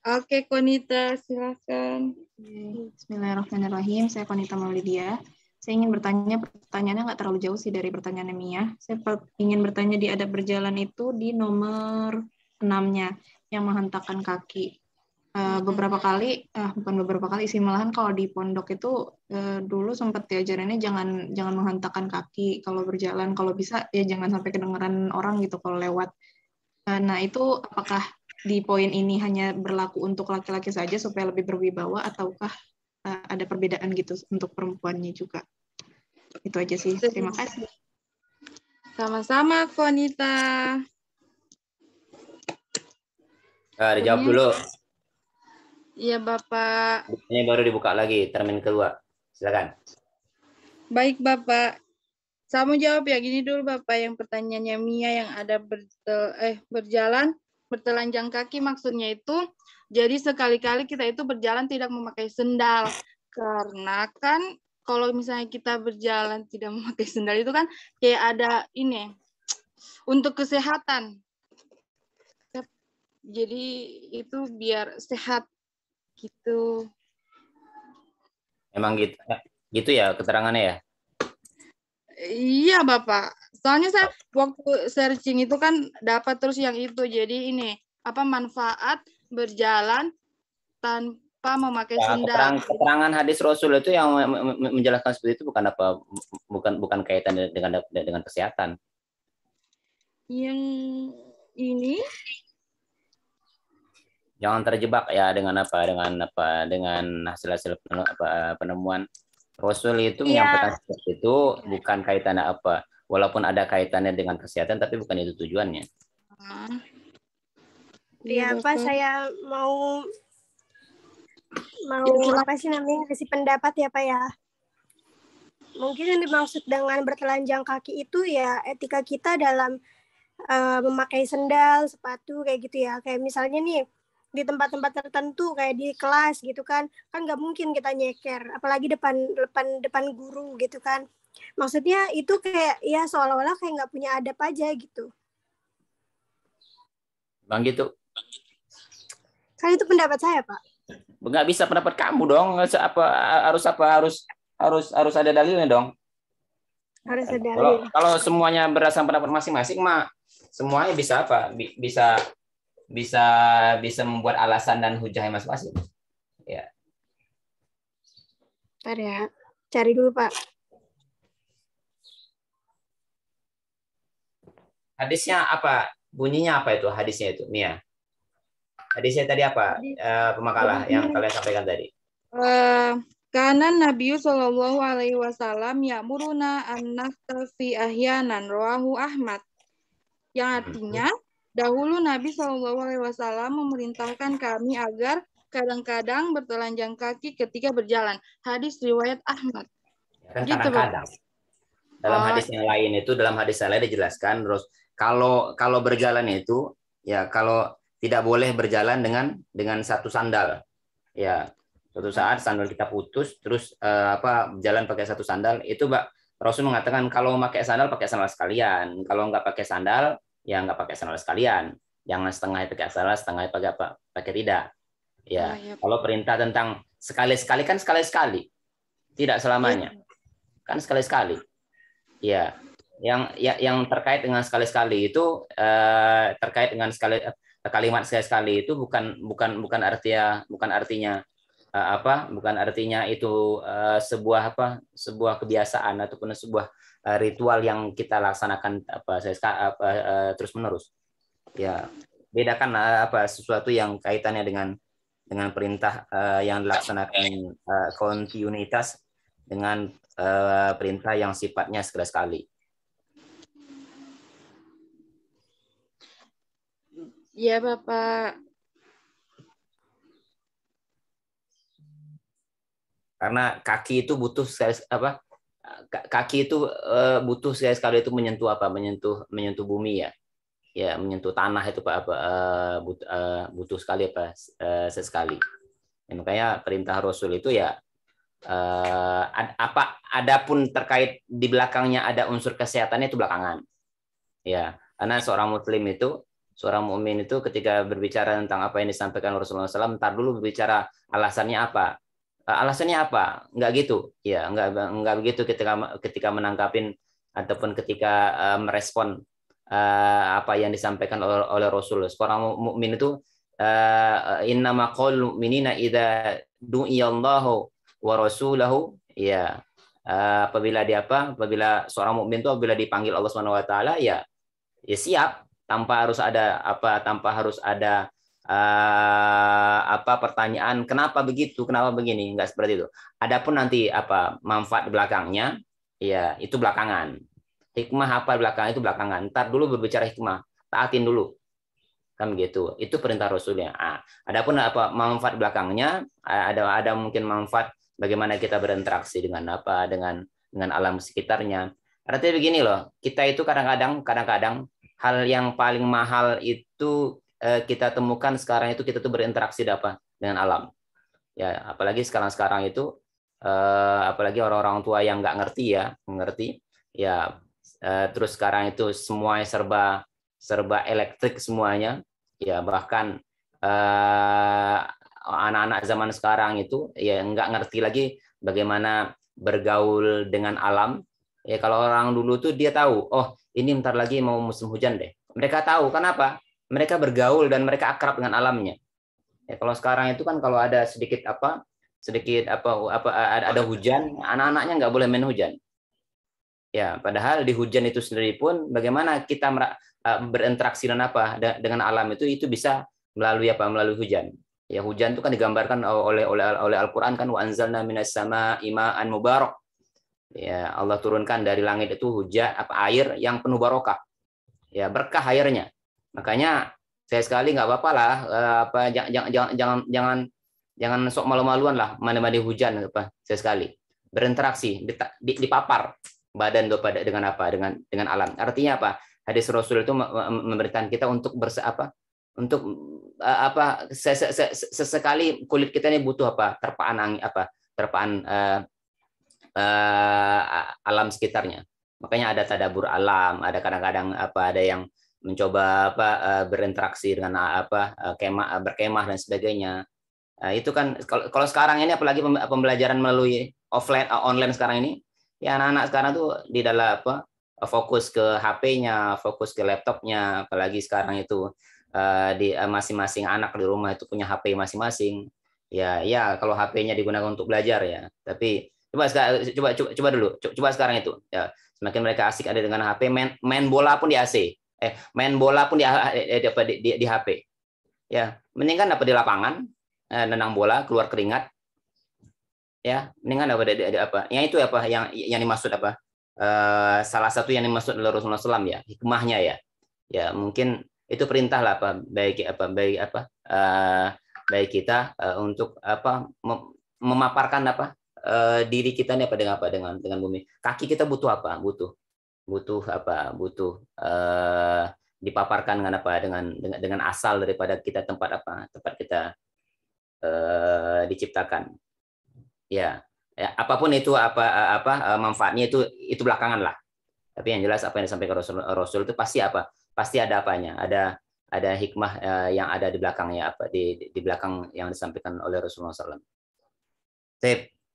Oke, Konita, silakan. Bismillahirrahmanirrahim. Saya Konita Maulidia. Saya ingin bertanya, pertanyaannya nggak terlalu jauh sih dari pertanyaan Mia. Saya ingin bertanya di adab berjalan itu di nomor 6-nya, yang menghentakkan kaki. Beberapa kali sih, malahan kalau di pondok itu dulu sempat diajarannya jangan menghentakkan kaki kalau berjalan, kalau bisa ya jangan sampai kedengeran orang gitu kalau lewat. Nah, itu apakah di poin ini hanya berlaku untuk laki-laki saja supaya lebih berwibawa, ataukah ada perbedaan gitu untuk perempuannya juga? Itu aja sih. Terima kasih. Sama-sama, Konita. Dijawab dulu. Iya, Bapak. Ini baru dibuka lagi termin kedua. Silakan. Baik, Bapak. Saya mau jawab ya, gini dulu, Bapak. Yang pertanyaannya Mia yang ada bertelanjang kaki, maksudnya itu, jadi sekali-kali kita itu berjalan tidak memakai sendal. Karena kan kalau misalnya kita berjalan tidak memakai sendal itu kan kayak ada ini, untuk kesehatan. Jadi itu biar sehat gitu. Emang gitu ya keterangannya ya? Iya, Bapak. Soalnya saya waktu searching itu kan dapat terus yang itu. Jadi ini manfaat berjalan tanpa memakai sendal. Keterangan hadis Rasul itu yang menjelaskan seperti itu bukan kaitan dengan kesehatan. Yang ini jangan terjebak ya dengan hasil penemuan Rasul itu menyampaikan seperti itu, bukan kaitannya apa, walaupun ada kaitannya dengan kesehatan tapi bukan itu tujuannya. Ya, Pak, saya mau apa sih namanya, kasih pendapat ya, Pak ya. Mungkin yang dimaksud dengan bertelanjang kaki itu ya etika kita dalam memakai sendal, sepatu kayak gitu ya. Kayak misalnya nih di tempat-tempat tertentu kayak di kelas gitu kan nggak mungkin kita nyeker, apalagi depan guru gitu kan. Maksudnya itu kayak ya seolah-olah kayak nggak punya adab aja gitu. Bang gitu. Kan itu pendapat saya, Pak. Nggak bisa pendapat kamu dong. Harus ada dalilnya dong. Harus ada dalil. Kalau semuanya berdasarkan pendapat masing-masing mah semuanya bisa bisa membuat alasan dan hujahnya masing-masing. Ya. Bentar ya. cari dulu, Pak. Hadisnya apa? Bunyinya apa itu hadisnya itu, Mia? Hadisnya tadi apa? Pemakalah yang kalian sampaikan tadi. Karena Nabi Shallallahu Alaihi Wasallam ya'muruna an nastafi ahyanan rawahu Ahmad, yang artinya dahulu Nabi Shallallahu Alaihi Wasallam memerintahkan kami agar kadang-kadang bertelanjang kaki ketika berjalan. Hadis riwayat Ahmad. Kan Gitu, kadang-kadang. Dalam hadis yang lain itu, dalam hadis yang lain dijelaskan terus kalau berjalan itu ya, kalau tidak boleh berjalan dengan satu sandal. Ya, suatu saat sandal kita putus, terus jalan pakai satu sandal, itu Rasul mengatakan kalau pakai sandal sekalian, kalau nggak pakai sandal ya nggak pakai sandal sekalian, jangan setengah pakai sandal, setengah pakai tidak. Ya, kalau perintah tentang sekali-sekali kan sekali-sekali, tidak selamanya, kan sekali-sekali. Ya, yang terkait dengan sekali-sekali itu terkait dengan kalimat sekali-sekali itu bukan artinya itu sebuah kebiasaan ataupun sebuah ritual yang kita laksanakan terus-menerus. Ya, bedakan sesuatu yang kaitannya dengan perintah yang dilaksanakan kontinuitas dengan perintah yang sifatnya sekali-sekali. Ya, Bapak. Karena kaki itu butuh butuh sekali-sekali itu menyentuh bumi ya. Ya, menyentuh tanah itu butuh sekali sesekali. Ya, makanya perintah Rasul itu ya adapun terkait di belakangnya ada unsur kesehatannya itu belakangan. Ya, karena seorang mukmin itu ketika berbicara tentang apa yang disampaikan Rasulullah SAW, ntar dulu berbicara alasannya apa. Alasannya apa? Enggak gitu. Ya, enggak begitu ketika menangkapin ataupun ketika merespon apa yang disampaikan oleh Rasul. Seorang mukmin itu innama qaulul mu'minina idza du'iyallahu wa rasulahu, ya, apabila seorang mukmin itu apabila dipanggil Allah Subhanahu wa taala ya siap, tanpa harus ada pertanyaan kenapa begitu, kenapa begini, enggak seperti itu. Adapun nanti manfaat belakangnya ya itu belakangan. Hikmah apa belakangan itu belakangan. Ntar dulu berbicara hikmah, taatin dulu. Kan begitu. Itu perintah Rasulnya. Adapun manfaat belakangnya, ada mungkin manfaat bagaimana kita berinteraksi dengan alam sekitarnya. Artinya begini loh, kita itu kadang-kadang hal yang paling mahal itu kita temukan sekarang itu kita tuh berinteraksi dengan alam. Ya, apalagi sekarang itu apalagi orang-orang tua yang nggak ngerti ya, terus sekarang itu semuanya serba elektrik semuanya. Ya, bahkan anak-anak zaman sekarang itu ya nggak ngerti lagi bagaimana bergaul dengan alam. Ya, kalau orang dulu tuh dia tahu, oh ini bentar lagi mau musim hujan deh. Mereka tahu, kenapa? Mereka bergaul dan mereka akrab dengan alamnya. Ya, kalau sekarang itu kan kalau ada ada hujan, anak-anaknya nggak boleh main hujan. Ya, padahal di hujan itu sendiri pun bagaimana kita berinteraksi dengan alam itu bisa melalui hujan. Ya, hujan itu kan digambarkan oleh Al-Qur'an kan, wa anzalna minas samaa'i ma'an mubarak. Ya, Allah turunkan dari langit itu hujan air yang penuh barokah. Ya, berkah airnya. Makanya saya sekali nggak apa-apa lah jangan sok malu-maluan lah mandi hujan saya sekali. Berinteraksi, dipapar badan dengan alam. Artinya apa? Hadis Rasul itu memberikan kita untuk sesekali kulit kita ini butuh terpaan angin, terpaan alam sekitarnya. Makanya ada tadabur alam, ada kadang-kadang ada yang mencoba berinteraksi dengan berkemah dan sebagainya. Itu kan kalau sekarang ini apalagi pembelajaran melalui online sekarang ini, ya anak-anak sekarang tuh di dalam fokus ke HP-nya, fokus ke laptopnya, apalagi sekarang itu di masing-masing anak di rumah itu punya HP masing-masing. Ya kalau HP-nya digunakan untuk belajar ya, tapi Coba dulu. Coba sekarang itu. Ya, semakin mereka asik ada dengan HP, main bola pun di AC. Main bola pun di HP. Ya, mendingan apa di lapangan, nendang bola, keluar keringat. Ya, mendingan apa? Yang itu apa? Yang dimaksud apa? Salah satu yang dimaksud oleh Rasulullah SAW ya, hikmahnya ya. Ya, mungkin itu perintah lah baik kita untuk memaparkan diri kita nih dengan bumi. Kaki kita butuh apa? Butuh dipaparkan dengan asal daripada kita tempat kita diciptakan. Ya, apapun itu manfaatnya itu belakangan lah. Tapi yang jelas apa yang disampaikan Rasul itu pasti ada apanya, ada hikmah yang ada di belakangnya di belakang yang disampaikan oleh Rasulullah SAW.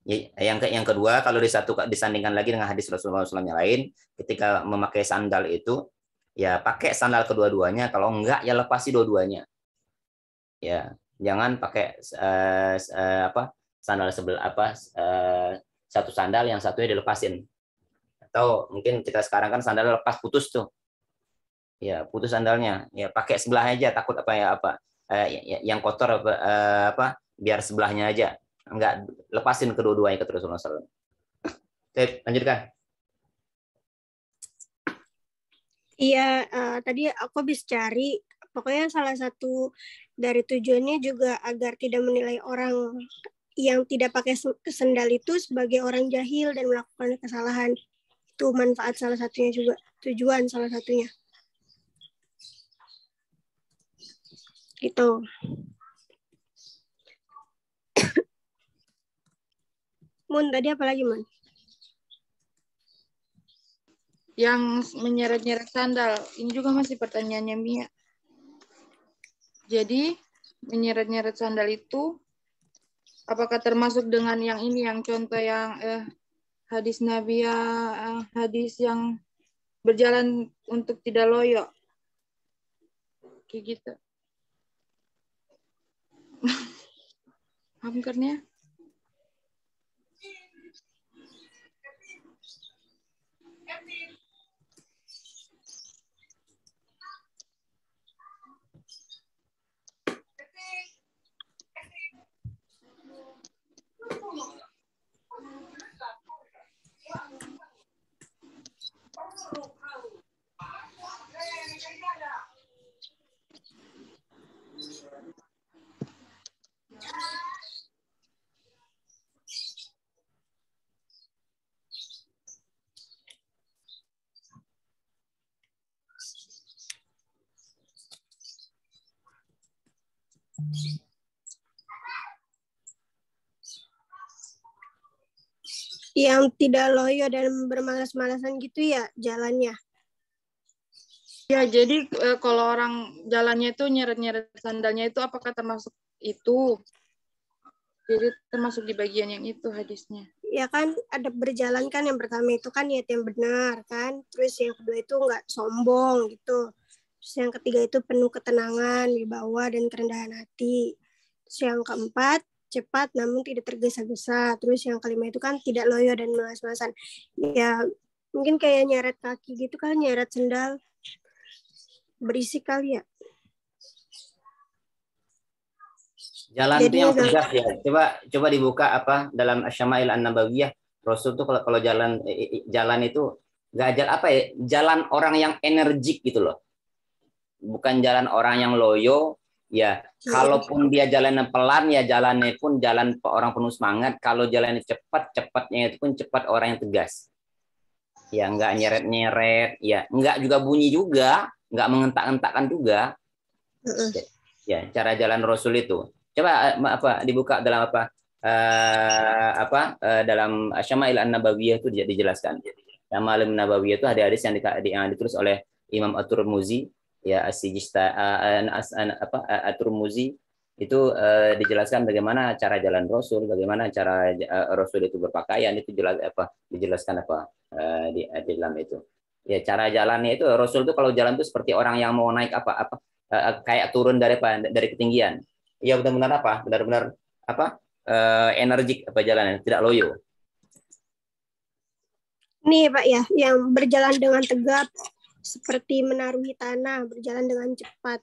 Yang kedua, kalau disandingkan lagi dengan hadis Rasulullah SAW yang lain, ketika memakai sandal itu ya pakai sandal kedua-duanya, kalau enggak ya lepasi dua-duanya. Ya, jangan pakai sandal satu sandal yang satunya dilepasin. Atau mungkin kita sekarang kan sandal lepas putus tuh. Ya, putus sandalnya. Ya pakai sebelahnya aja, takut yang kotor biar sebelahnya aja. Enggak, lepasin kedua-duanya kata Rasulullah SAW. Oke, lanjutkan. Iya, tadi aku habis cari, pokoknya salah satu dari tujuannya juga agar tidak menilai orang yang tidak pakai sendal itu sebagai orang jahil dan melakukan kesalahan. Itu manfaat salah satunya juga, tujuan salah satunya. Gitu. Mun, tadi apa lagi, Mun? Yang menyeret-nyeret sandal. Ini juga masih pertanyaannya Mia. Jadi, menyeret-nyeret sandal itu apakah termasuk dengan yang ini, yang contoh yang hadis Nabi hadis yang berjalan untuk tidak loyo? Kayak gitu. Paham kan ya? Yang tidak loyo dan bermalas-malasan gitu ya jalannya. Ya, jadi kalau orang jalannya itu nyeret-nyeret sandalnya itu apakah termasuk itu? Jadi termasuk di bagian yang itu hadisnya. Ya kan ada berjalan kan, yang pertama itu kan niat yang benar kan. Terus yang kedua itu nggak sombong gitu. Terus yang ketiga itu penuh ketenangan, wibawa dan kerendahan hati. Terus yang keempat cepat namun tidak tergesa-gesa. Terus yang kelima itu kan tidak loyo dan malas-malasan. Ya mungkin kayak nyeret kaki gitu kan, nyeret sendal. Berisik kali ya. Jalan itu yang tegas ya. Coba dibuka dalam Asyama'il An-Nabawiyah. Rasul tuh kalau jalan itu nggak jalan orang yang energik gitu loh. Bukan jalan orang yang loyo. Ya, kalaupun dia jalannya pelan ya jalannya pun jalan orang penuh semangat. Kalau jalannya cepatnya itu pun cepat orang yang tegas. Ya nggak nyeret-nyeret, ya nggak juga bunyi juga, nggak mengentak-entakkan juga. Ya, cara jalan Rasul itu. Coba dibuka dalam dalam Syama'il An-Nabawiyah itu dijelaskan. Syama'il An-Nabawiyah itu ada hadis yang ditulis oleh Imam At-Tirmidzi, ya At-Tirmidzi itu dijelaskan bagaimana cara jalan Rasul, bagaimana cara Rasul itu berpakaian, itu dijelaskan di dalam itu. Ya, cara jalannya itu Rasul itu kalau jalan itu seperti orang yang mau naik kayak turun dari ketinggian. Ya benar-benar energik jalannya, tidak loyo. Nih Pak ya, yang berjalan dengan tegap seperti menaruhi tanah, berjalan dengan cepat,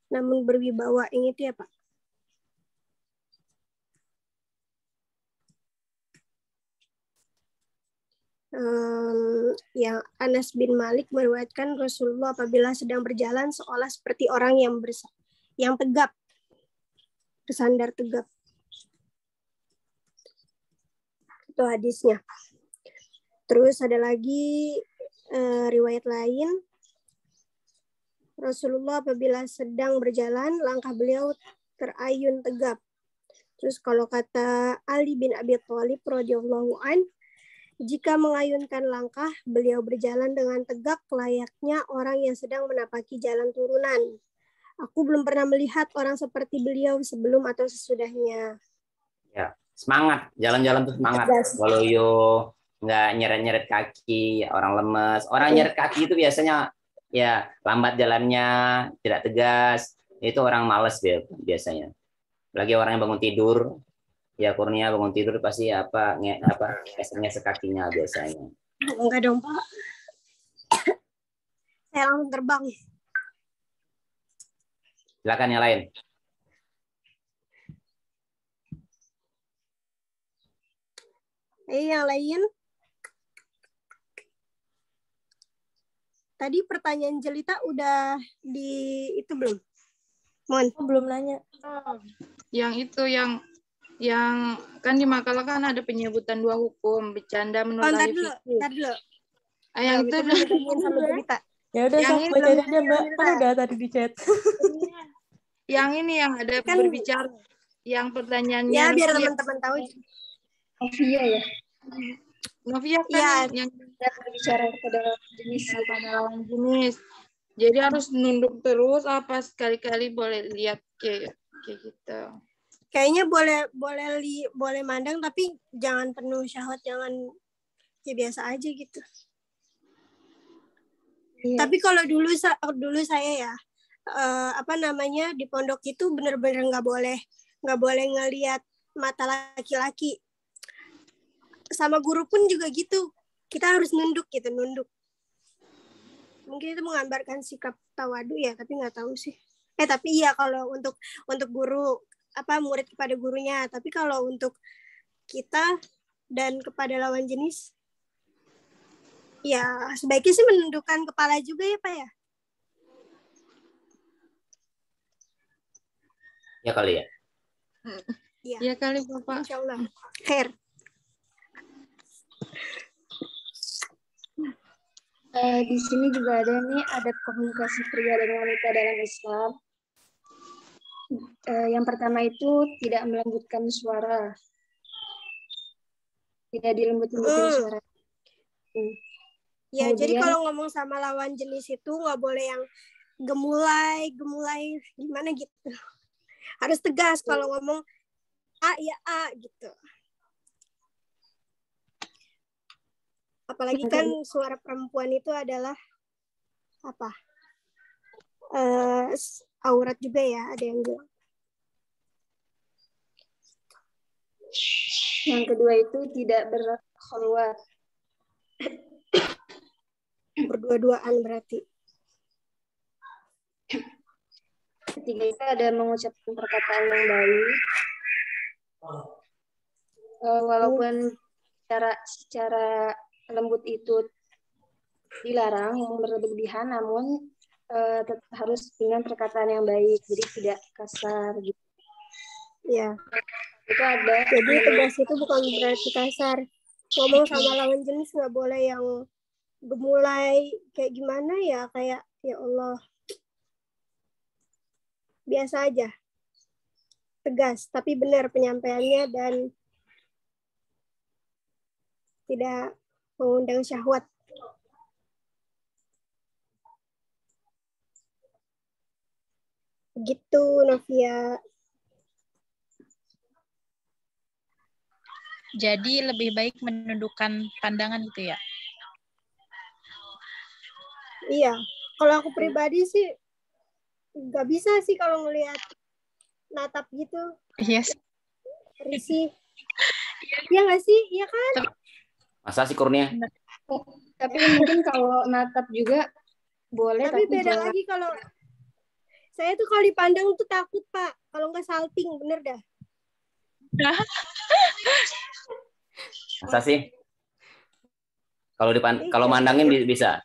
namun berwibawa. Ini itu ya Pak. Yang Anas bin Malik meriwayatkan Rasulullah apabila sedang berjalan seolah seperti orang yang tegap, bersandar tegap. Itu hadisnya. Terus ada lagi riwayat lain, Rasulullah apabila sedang berjalan langkah beliau terayun tegap. Terus kalau kata Ali bin Abi Thalib radhiyallahu an, jika mengayunkan langkah, beliau berjalan dengan tegak layaknya orang yang sedang menapaki jalan turunan. Aku belum pernah melihat orang seperti beliau sebelum atau sesudahnya. Ya, semangat. Jalan-jalan tuh semangat. Kalau nggak nyeret-nyeret kaki, orang lemes. Orang nyeret kaki itu biasanya ya lambat jalannya, tidak tegas. Itu orang malas biasanya. Lagi orang yang bangun tidur, ya kurnia bangun tidur pasti geser kakinya biasanya. Enggak dong Pak. Saya langsung terbang. Silakan yang lain. Yang lain. Tadi pertanyaan Jelita udah di itu belum? Mon, belum nanya. Yang itu yang kan di makalah kan ada penyebutan 2 hukum, bercanda menurut ahli fikih. Ntar dulu. Yang itu sama Jelita. Ya udah yang sok baca aja Mbak, kan udah tadi di chat. Yang ini yang ada kan, berbicara, yang pertanyaannya. Ya biar teman-teman tahu. Novia ya. Novia kan yang berbicara pada jenis lawan jenis. Jadi harus nunduk terus apa sekali-kali boleh lihat kayak gitu. Kayaknya boleh mandang tapi jangan penuh syahwat, jangan ya biasa aja gitu. Iya. Tapi kalau dulu saya ya di pondok itu benar-benar nggak boleh ngelihat mata laki-laki. Sama guru pun juga gitu. Kita harus nunduk. Mungkin itu menggambarkan sikap tawadu ya, tapi nggak tahu sih. Tapi iya kalau untuk guru murid kepada gurunya, tapi kalau untuk kita dan kepada lawan jenis ya sebaiknya sih menundukkan kepala juga ya Pak ya. Ya kali ya. Ya kali Bapak. Insyaallah. Khair. Di sini juga ada nih adat komunikasi pria dan wanita dalam Islam. Yang pertama itu tidak melembutkan suara. Tidak dilembut-lembutin suara. Ya, kemudian, jadi kalau ngomong sama lawan jenis itu nggak boleh yang gemulai gimana gitu. Harus tegas kalau ngomong A ya A gitu. Apalagi kan suara perempuan itu adalah aurat juga ya, ada yang bilang. Yang kedua itu tidak berkholwat. Berdua-duaan berarti. Ketiga itu ada mengucapkan perkataan yang baik. Walaupun secara lembut itu dilarang, yang berlebihan, namun tetap harus dengan perkataan yang baik, jadi tidak kasar gitu. Ya. Itu ada. Jadi tegas itu bukan berarti kasar. Ngomong sama lawan jenis nggak boleh yang gemulai kayak gimana ya, kayak ya Allah. Biasa aja. Tegas, tapi benar penyampaiannya dan tidak mengundang syahwat. Begitu, Novia. Jadi lebih baik menundukkan pandangan gitu ya? Iya. Kalau aku pribadi sih nggak bisa sih kalau ngelihat natap gitu. Yes. Risih. Iya nggak sih? Iya kan? Masa sih Kurnia? Tapi mungkin kalau natap juga boleh, Tapi tapi beda jangan. lagi kalau saya tuh kalau dipandang tuh takut, Pak. Kalau nggak salting, bener dah. Masa sih? Kalau mandangin bisa.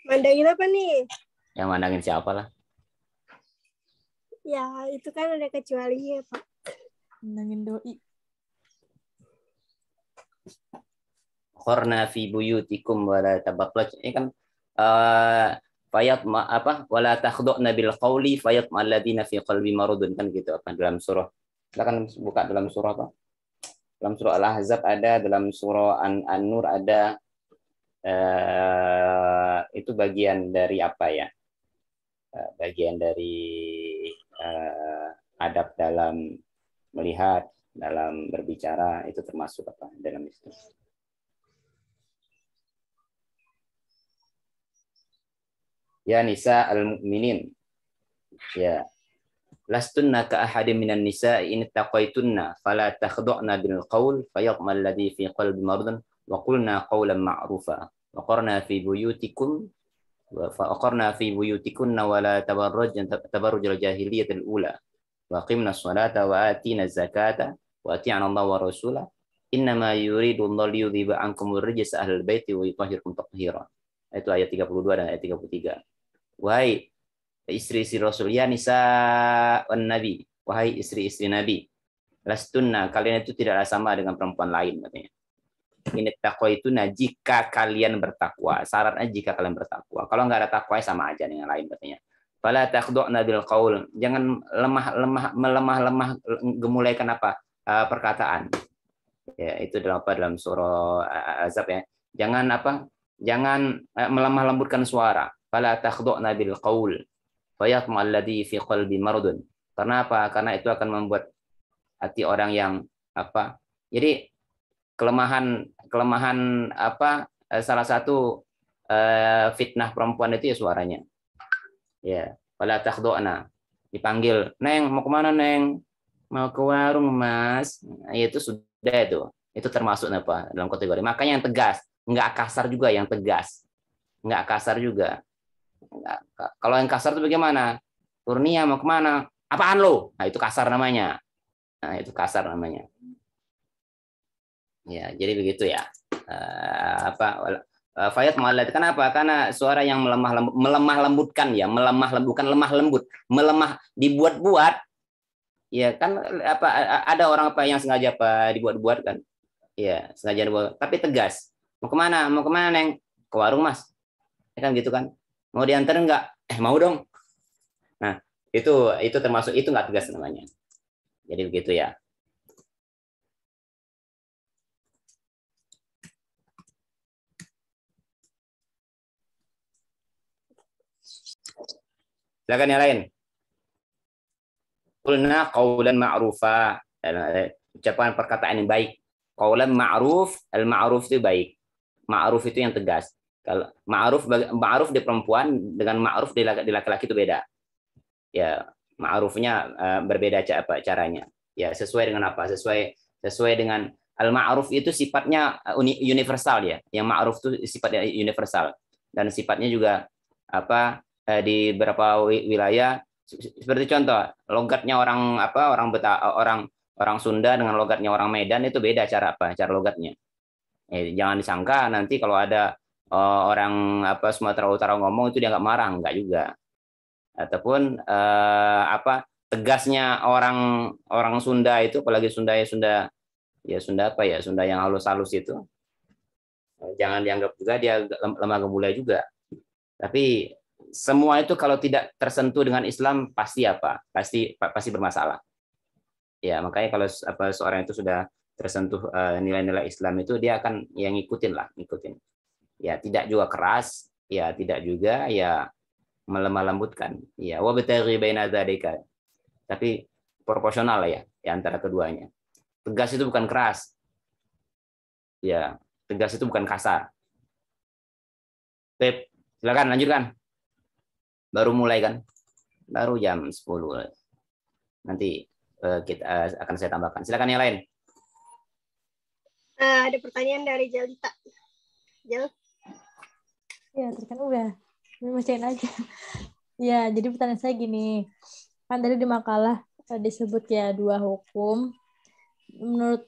Mandangin apa nih? Yang mandangin siapa lah? Ya, itu kan ada kecualinya, Pak. Nangin doi. Qarna fi buyutikum wala tabarraj. Ini kan fayat wala takhdhuna bil qawli fayat alladziina fi qalbi maradun kan gitu kan dalam surah. Kita kan buka dalam surah apa? Dalam surah Al-Ahzab ada, dalam surah An-Nur ada. Itu bagian dari apa ya? Bagian dari adab dalam melihat, dalam berbicara, itu termasuk apa dalam itu. Ya nisa al-mu'minin. Ya. Lastunna ka ahadin minan nisa'i in taqaytunna fala takhdu'na bil qaul fayaqmal ladzi fi qalbi maradun wa qulna qawlan ma'rufa wa qarna fi buyutikum fa aqarna fi buyutikunna wa la tabarrujal jahiliyatil ula wa qimna sholata wa atina zakata wa ati'na Allah wa rasulah innama yuridu Allahu liyudhiba ankum ar-rijsa ahlal baiti wa yutahhirakum tathira. Itu ayat 32 dan ayat 33. Wahai istri-istri Rasul, ya nisa wan nabi, wahai istri-istri Nabi, lastunna, kalian itu tidaklah sama dengan perempuan lain katanya. Ini takwa itu jika kalian bertakwa, syaratnya jika kalian bertakwa. Kalau nggak ada takwa sama aja dengan lain katanya. Fala takhdu'na bil qaul, jangan melemah gemulaikan apa perkataan. Ya, itu dalam surah Azab ya. Jangan melemah lembutkan suara. Fala takhdu'na bil qaul fayatma alladzi fi qalbi maradun. Karena apa? Karena itu akan membuat hati orang yang apa? Jadi kelemahan salah satu fitnah perempuan itu ya suaranya. Ya, fala takhdu'na. Dipanggil, "Neng, mau kemana, Neng?" "Mau ke warung, Mas." Nah, itu sudah itu. Itu termasuk apa? Dalam kategori. Makanya yang tegas, enggak kasar juga yang tegas. Enggak kasar juga. Kalau yang kasar itu bagaimana? Kurnia mau kemana? Apaan lo? Nah itu kasar namanya. Nah itu kasar namanya. Ya jadi begitu ya. Fayat mu'allad. Kenapa? Karena suara yang melemah lembutkan ya, lemah lembut, melemah dibuat-buat. Ya kan ada orang yang sengaja dibuat-buat kan? Ya sengaja dibuat. Tapi tegas. Mau kemana? Mau kemana, Neng? Ke warung, Mas. Ya kan gitu kan? Mau diantar enggak? Mau dong. Nah, itu termasuk itu enggak tegas namanya. Jadi begitu ya. Silakan yang lain. Qulna qaulan ma'rufa. Ucapan perkataan yang baik. Qaulan ma'ruf, al-ma'ruf itu baik. Ma'ruf itu yang tegas. Kalau ma'ruf di perempuan dengan ma'ruf di laki-laki itu beda. Ya, ma'rufnya berbeda caranya. Ya, sesuai dengan apa? Sesuai dengan al-ma'ruf itu sifatnya universal ya. Yang ma'ruf itu sifatnya universal dan sifatnya juga di beberapa wilayah seperti contoh, logatnya orang Sunda dengan logatnya orang Medan itu beda cara logatnya. Jangan disangka nanti kalau ada orang Sumatera Utara ngomong itu dia nggak marah, nggak juga. Ataupun tegasnya orang Sunda itu, apalagi Sunda yang halus-halus itu, jangan dianggap juga dia lemah gemulai juga. Tapi semua itu kalau tidak tersentuh dengan Islam pasti bermasalah. Ya makanya kalau seorang itu sudah tersentuh nilai-nilai Islam itu dia akan ngikutin. Ya tidak juga keras, ya tidak juga ya melemah lembutkan. Ya wabtaghi baina dzalika. Tapi proporsional ya antara keduanya. Tegas itu bukan keras. Ya, tegas itu bukan kasar. Baik, silakan lanjutkan. Baru mulai kan? Baru jam 10. Nanti kita akan saya tambahkan. Silakan yang lain. Ada pertanyaan dari Jalita. Jal. Ya, kan udah. Bacain aja. Ya, jadi pertanyaan saya gini. Kan tadi di makalah disebut ya 2 hukum. Menurut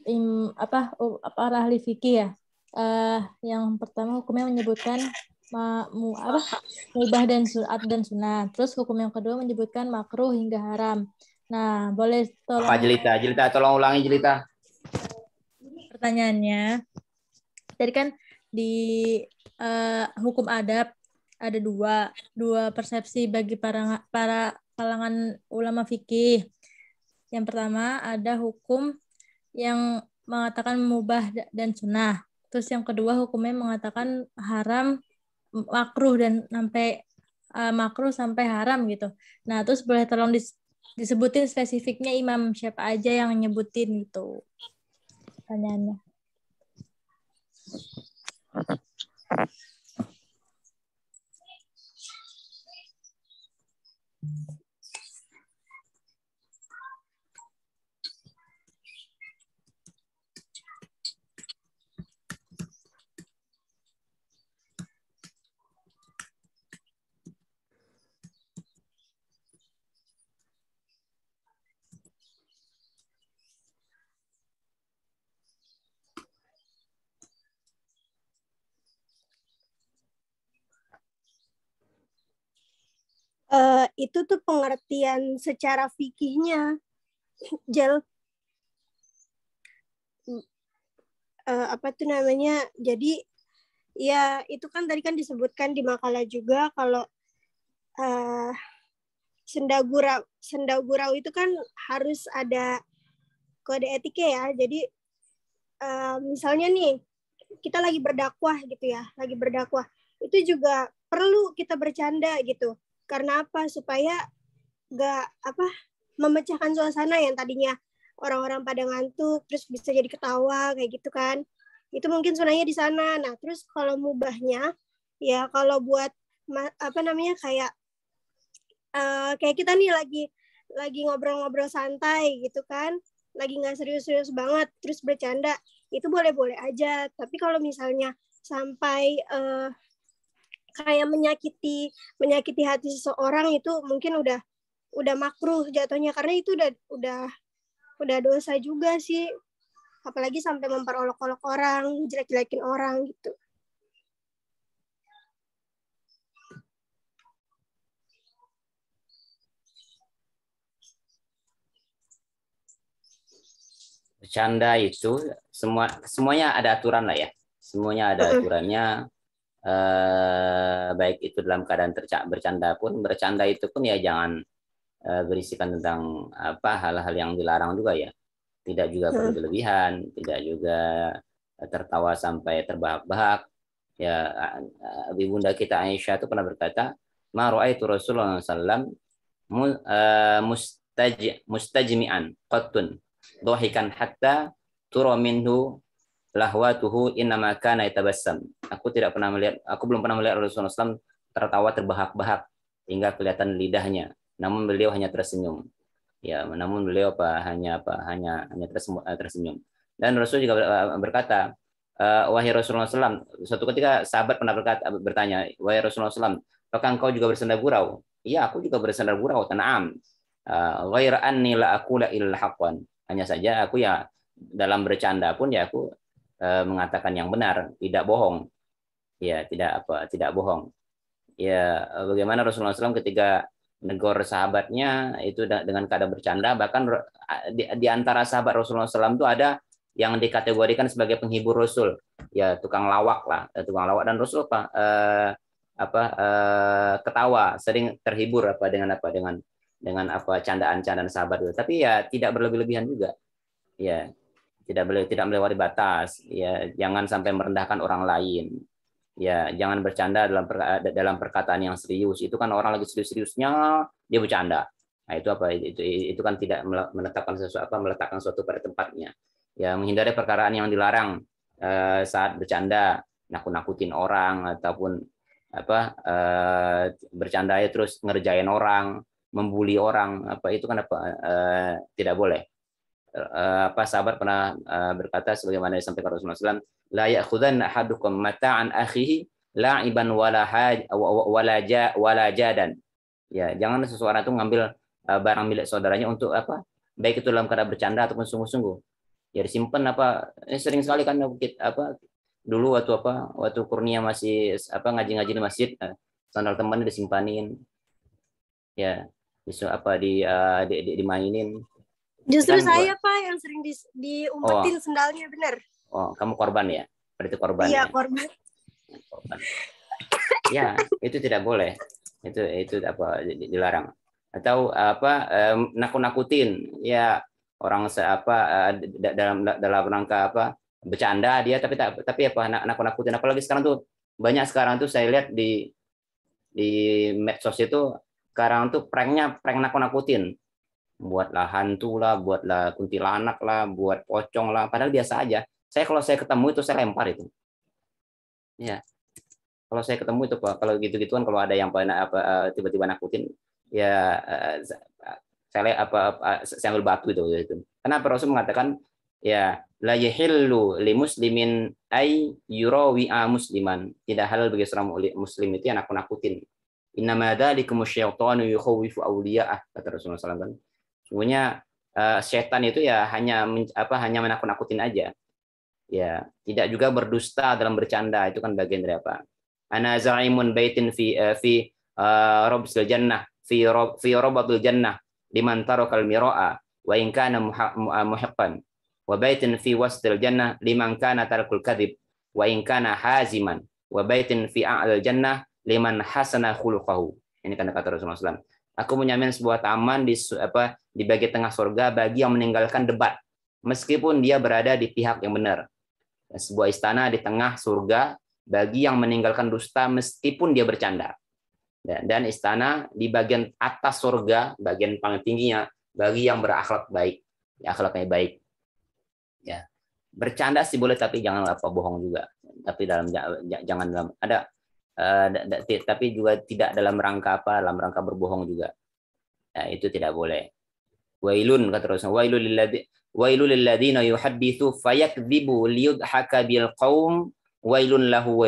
para ahli fikih ya. Yang pertama hukumnya menyebutkan mubah dan sunnah. Terus hukum yang kedua menyebutkan makruh hingga haram. Nah, boleh tolong Apa Jelita? Jelita tolong ulangi Jelita. Pertanyaannya. Tadi kan di hukum adab ada dua persepsi bagi para kalangan ulama fikih. Yang pertama ada hukum yang mengatakan mubah dan sunnah. Terus yang kedua hukumnya mengatakan haram, makruh dan sampai makruh sampai haram gitu. Nah, terus boleh tolong disebutin spesifiknya imam siapa aja yang nyebutin gitu. Pertanyaannya. Itu tuh pengertian secara fikihnya, Jel. Apa tuh namanya? Jadi ya itu kan tadi kan disebutkan di makalah juga kalau senda gurau itu kan harus ada kode etiknya ya. Jadi misalnya nih kita lagi berdakwah gitu ya, itu juga perlu kita bercanda gitu. Karena apa? Supaya nggak memecahkan suasana yang tadinya orang-orang pada ngantuk, terus bisa jadi ketawa kayak gitu kan. Itu mungkin sunahnya di sana. Nah, terus kalau mubahnya ya kalau buat kayak kita nih lagi ngobrol-ngobrol santai gitu kan, lagi nggak serius-serius banget, terus bercanda, itu boleh-boleh aja. Tapi kalau misalnya sampai kayak menyakiti hati seseorang, itu mungkin udah makruh jatuhnya, karena itu udah dosa juga sih, apalagi sampai memperolok-olok orang, jelek-jelekin orang gitu. Bercanda itu semuanya ada aturan lah ya, semuanya ada aturannya. Baik itu dalam keadaan bercanda itu pun ya jangan berisikan tentang hal-hal yang dilarang juga ya, tidak juga berlebihan, tidak juga tertawa sampai terbahak-bahak ya. Ibunda kita Aisyah itu pernah berkata, ma ra'aitu Rasulullah sallallahu mustajmi'an qattun dhahikan hatta tura minhu lahwatuhu innama kana yatabassam. Aku belum pernah melihat Rasulullah SAW tertawa terbahak-bahak hingga kelihatan lidahnya, namun beliau hanya tersenyum. Ya, namun beliau hanya tersenyum. Dan Rasul juga berkata, wahai Rasulullah SAW, suatu ketika sahabat pernah bertanya, wahai Rasulullah SAW, apakah engkau juga bersandar gurau? Iya, aku juga bersandar gurau. Tanam. Ghaira anni la aqula illa haqqan. Hanya saja aku ya dalam bercanda pun ya aku mengatakan yang benar, tidak bohong. Ya, tidak bohong. Ya, bagaimana Rasulullah SAW ketika negor sahabatnya itu dengan keadaan bercanda, bahkan di antara sahabat Rasulullah SAW itu ada yang dikategorikan sebagai penghibur Rasul, ya tukang lawak dan Rasul ketawa, sering terhibur dengan candaan-candaan sahabat itu. Tapi ya tidak berlebih-lebihan juga, ya tidak melewati batas, ya jangan sampai merendahkan orang lain. Ya, jangan bercanda dalam perkataan yang serius. Itu kan orang lagi serius-seriusnya dia bercanda. Nah, itu kan tidak meletakkan suatu pada tempatnya. Ya, menghindari perkaraan yang dilarang saat bercanda, nakut-nakutin orang ataupun bercanda terus ngerjain orang, membuli orang, itu kan tidak boleh. sahabat pernah berkata sebagaimana disampaikan Rasulullah SAW, la ya'khudanna ahadukum mata'an akhihi la'iban wala jadan. Ya, jangan seseorang itu ngambil barang milik saudaranya untuk apa? Baik itu dalam keadaan bercanda ataupun sungguh-sungguh. Ya disimpan sering sekali kan dulu waktu Kurnia masih ngaji-ngaji di masjid, sandal temannya disimpanin. Ya, dimainin. Justru Kan, saya Pak yang sering diumpetin sendalnya, benar. Oh, kamu korban ya? Berarti korban. Iya, ya? korban. Ya, itu tidak boleh. Itu dilarang. Atau nakut-nakutin ya orang dalam rangka bercanda dia tapi nakut-nakutin, apalagi banyak sekarang tuh saya lihat di medsos itu sekarang tuh prank nakut-nakutin. Buatlah hantu lah, buatlah kuntilanak lah, buat pocong lah, padahal biasa aja. Kalau saya ketemu itu saya lempar itu. Ya. Kalau saya ketemu itu Pak, kalau gitu-gituan, kalau ada yang tiba-tiba nakutin, ya saya ambil batu itu. Kenapa Rasul mengatakan ya la yahillu li muslimin ay yurawi'a musliman. Tidak halal bagi seorang muslim itu yang nakut-nakutin. Innama dzalikum syaitanu yukhawifu awliya'ah, kata Rasulullah SAW. Sungguhnya setan itu ya hanya menakut-nakutin aja. Ya, tidak juga berdusta dalam bercanda, itu kan bagian dari apa? Ana za'imun baitin fi rabbil jannah fi rabatil jannah liman tarakal mira'a wa in kana muhiqqan wa baitin fi wastil jannah liman kana tarakul kadhib wa in kana haziman wa baitin fi a'lal jannah liman hasana khuluquhu. Ini kata Rasulullah SAW. Aku menyamin sebuah taman di bagian tengah surga bagi yang meninggalkan debat meskipun dia berada di pihak yang benar. Sebuah istana di tengah surga bagi yang meninggalkan dusta meskipun dia bercanda. Dan istana di bagian atas surga, bagian paling tingginya, bagi yang berakhlak baik, akhlaknya baik. Ya, bercanda sih boleh, tapi jangan bohong juga. Tapi jangan tapi juga tidak dalam rangka dalam rangka berbohong juga. Ya, itu tidak boleh. Wailun, kata Rasulullah, wailul lilladzina yuhadditsu fayakdzibu liyudhaka bil qaum wailun lahu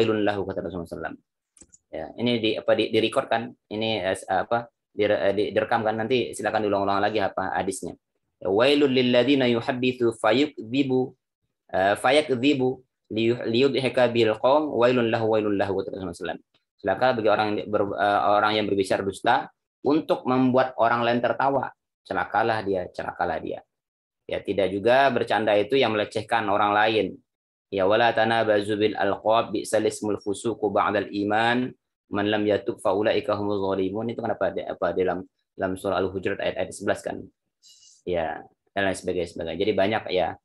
kata Rasulullah SAW. Ya, ini di-record kan, ini direkam kan, nanti silakan diulang-ulang lagi hadisnya. Wailul lilladzina yuhadditsu fayakdzibu liyudhika bil qaum wailun lahu kata Rasulullah SAW. Celaka bagi orang yang berbicara dusta untuk membuat orang lain tertawa. Celakalah dia. Ya, tidak juga bercanda itu yang melecehkan orang lain. Ya, wala tanabazu bil alqab bi'sal ismul fusuqu ba'dal iman man lam yatub fa ulaika humuz zalimun. Itu kan dalam surah Al-Hujurat ayat 11 kan. Ya, dan lain sebagainya. Jadi banyak ya,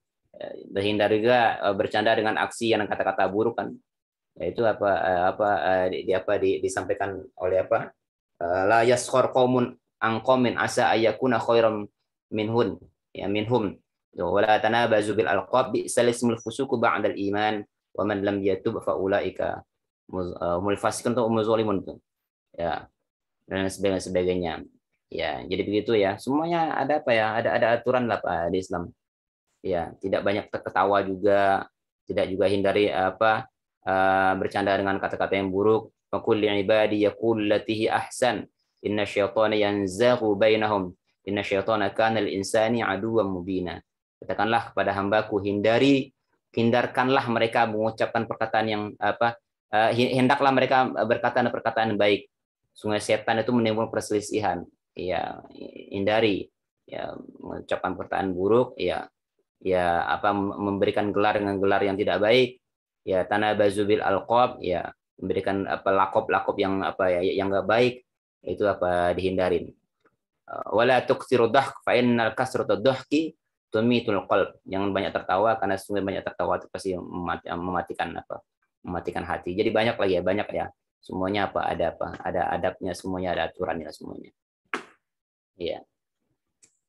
berhindar juga bercanda dengan aksi yang kata-kata buruk kan. Yaitu disampaikan oleh la yaskhar qaumun an qaumin asa ayyakuna khairam minhum. Wala tanabazu bil alqab bi'sal ismul fusuqu ba'dal iman wa man lam yatub fa ulaika humul fasiqun atau humuz zalimun. Ya, dan sebagainya. Ya, jadi begitu ya. Semuanya ada ada aturan lah Pak di Islam. Ya, tidak banyak terketawa juga, tidak juga hindari bercanda dengan kata-kata yang buruk. Faqul li'ibadi yaqul latihi ahsan inna syaitana yanzaghu bainahum inna syaitana kana lil-insani aduwwan mubina. Katakanlah kepada hambaku, hindarkanlah mereka mengucapkan perkataan yang hendaklah mereka berkata perkataan baik. Sungguh setan itu menimbulkan perselisihan. Ya, hindari ya mengucapkan perkataan buruk, ya memberikan gelar dengan gelar yang tidak baik. Ya, tanabazu bil alqab, ya memberikan lakop yang yang enggak baik, itu dihindarin. Wala tuksiru dhahk fa innal kasrata dhahki tumitul qalb. Jangan banyak tertawa, karena sungguh banyak tertawa itu pasti mematikan hati. Jadi banyak ya. Semuanya ada adabnya, semuanya ada aturannya semuanya. Iya.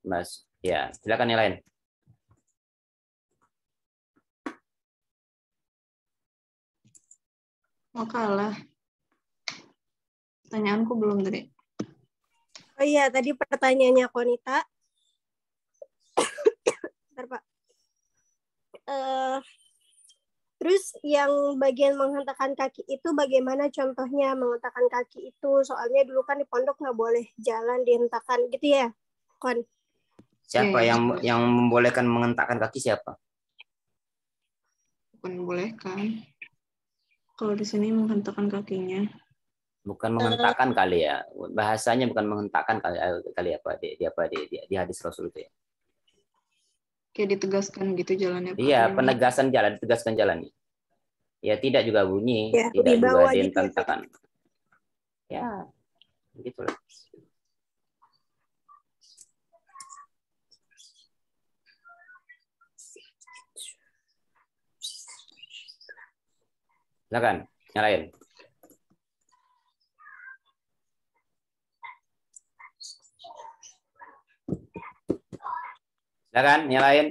Mas, ya, silakan yang lain. Mau kalah. Pertanyaanku belum tadi. Oh iya, tadi pertanyaannya Konita. yang bagian menghentakkan kaki itu bagaimana contohnya menghentakkan kaki itu? Soalnya dulu kan di pondok nggak boleh jalan dihentakkan gitu ya, Kon. Siapa Ya, yang membolehkan menghentakkan kaki siapa? bukan boleh kan? Kalau di sini menghentakkan kakinya. Bukan menghentakkan kali ya. Bahasanya bukan menghentakkan kali apa di hadis Rasul itu ya. Kayak ditegaskan gitu jalannya Pak. Iya, penegasan jalan, ditegaskan jalannya. Ya tidak juga bunyi, Ya, tidak di juga bawah gitu. dihentakan. Ya, begitulah. Silakan, nyalain. Silakan, nyalain.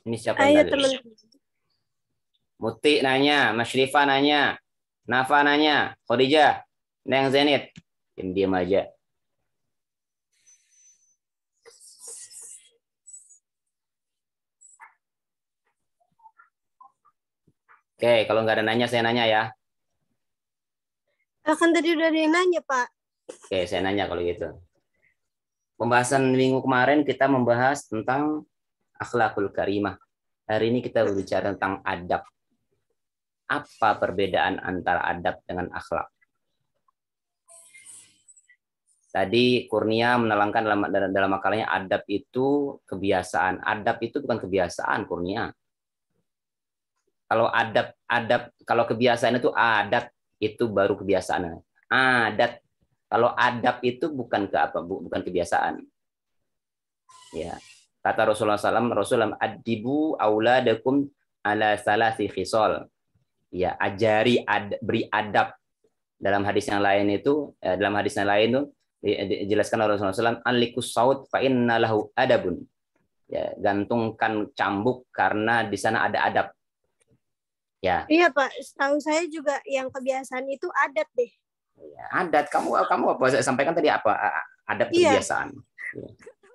Ini siapa Ayo yang tadi? teman. Muti nanya, Masyrifah nanya, Nafa nanya, Khadijah, Neng Zenit. Diam aja. Oke, kalau nggak ada nanya, saya nanya ya. Kan tadi udah ada yang nanya, Pak. Oke, saya nanya kalau gitu. Pembahasan minggu kemarin kita membahas tentang akhlakul karimah. Hari ini kita berbicara tentang adab. Apa perbedaan antara adab dengan akhlak? Tadi Kurnia menerangkan dalam makalahnya adab itu kebiasaan. Adab itu bukan kebiasaan, Kurnia. Kalau kalau kebiasaan itu adat, itu baru kebiasaan. Adat. Kalau adab itu bukan kebiasaan. Ya. Kata Rasulullah SAW, adibu auladakum ala salasi khisal. Ya, ajari, beri adab. Dalam hadis yang lain itu, dijelaskan oleh Rasulullah SAW, anlikus saut fa inna lahu adabun. Ya, gantungkan cambuk karena di sana ada adab. Ya. Iya Pak, setahu saya juga yang kebiasaan itu adat deh. Ya, adat. Kamu apa? Saya sampaikan tadi apa? Adab itu kebiasaan. Ya.